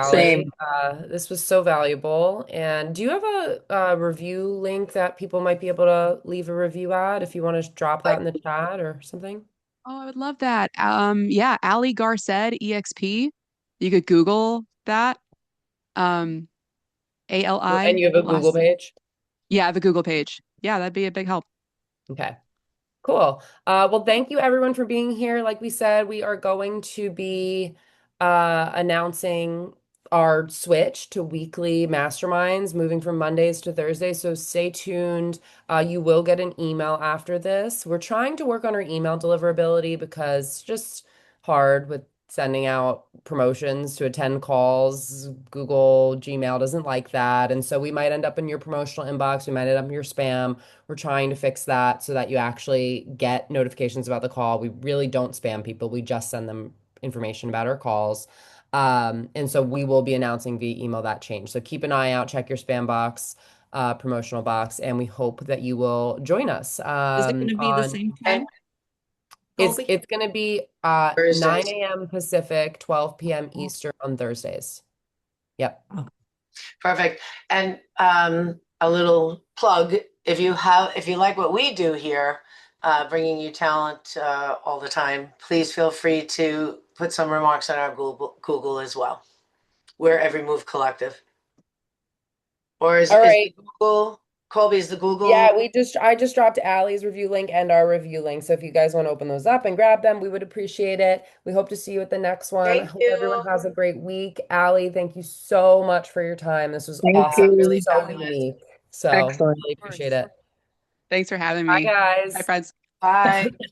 Speaker 3: Same.
Speaker 1: Valley. This was so valuable. And do you have a review link that people might be able to leave a review at if you want to drop that
Speaker 3: Like
Speaker 1: in the chat or something?
Speaker 2: Oh, I would love that. Yeah, Ali Garced, EXP. You could Google that. Um,
Speaker 1: And
Speaker 2: ALI
Speaker 1: you have a Google
Speaker 2: last.
Speaker 1: page?
Speaker 2: Yeah, the Google page. Yeah, that'd be a big help.
Speaker 1: Okay. Cool. Well, thank you everyone for being here. Like we said, we are going to be announcing our switch to weekly masterminds, moving from Mondays to Thursdays. So stay tuned. You will get an email after this. We're trying to work on our email deliverability because it's just hard with sending out promotions to attend calls. Google, Gmail doesn't like that. And so we might end up in your promotional inbox. We might end up in your spam. We're trying to fix that so that you actually get notifications about the call. We really don't spam people. We just send them information about our calls. And so we will be announcing via email that change. So keep an eye out, check your spam box, promotional box, and we hope that you will join us
Speaker 4: Is it going to be the
Speaker 1: on
Speaker 4: same
Speaker 3: And
Speaker 4: time, Colby?
Speaker 1: it's going to be 9
Speaker 3: Thursdays.
Speaker 1: a.m. Pacific, 12 p.m. Eastern on Thursdays. Yep.
Speaker 4: Oh,
Speaker 3: Perfect. And a little plug, if you like what we do here, bringing you talent all the time, please feel free to put some remarks on our Google as well. We're Every Move Collective. Or
Speaker 1: All
Speaker 3: is
Speaker 1: right.
Speaker 3: the Google, Colby's the Google?
Speaker 1: Yeah, I just dropped Allie's review link and our review link. So if you guys want to open those up and grab them, we would appreciate it. We hope to see you at the next one. I
Speaker 3: Thank
Speaker 1: hope everyone
Speaker 3: you.
Speaker 1: has a great week. Allie, thank you so much for your time. This was
Speaker 3: Thank
Speaker 1: awesome, really
Speaker 3: you.
Speaker 1: so unique. So
Speaker 3: Excellent.
Speaker 1: really
Speaker 2: Of
Speaker 1: appreciate
Speaker 2: course.
Speaker 1: it.
Speaker 2: Thanks for having
Speaker 1: Bye,
Speaker 2: me. Bye,
Speaker 1: guys.
Speaker 2: friends.
Speaker 3: Bye.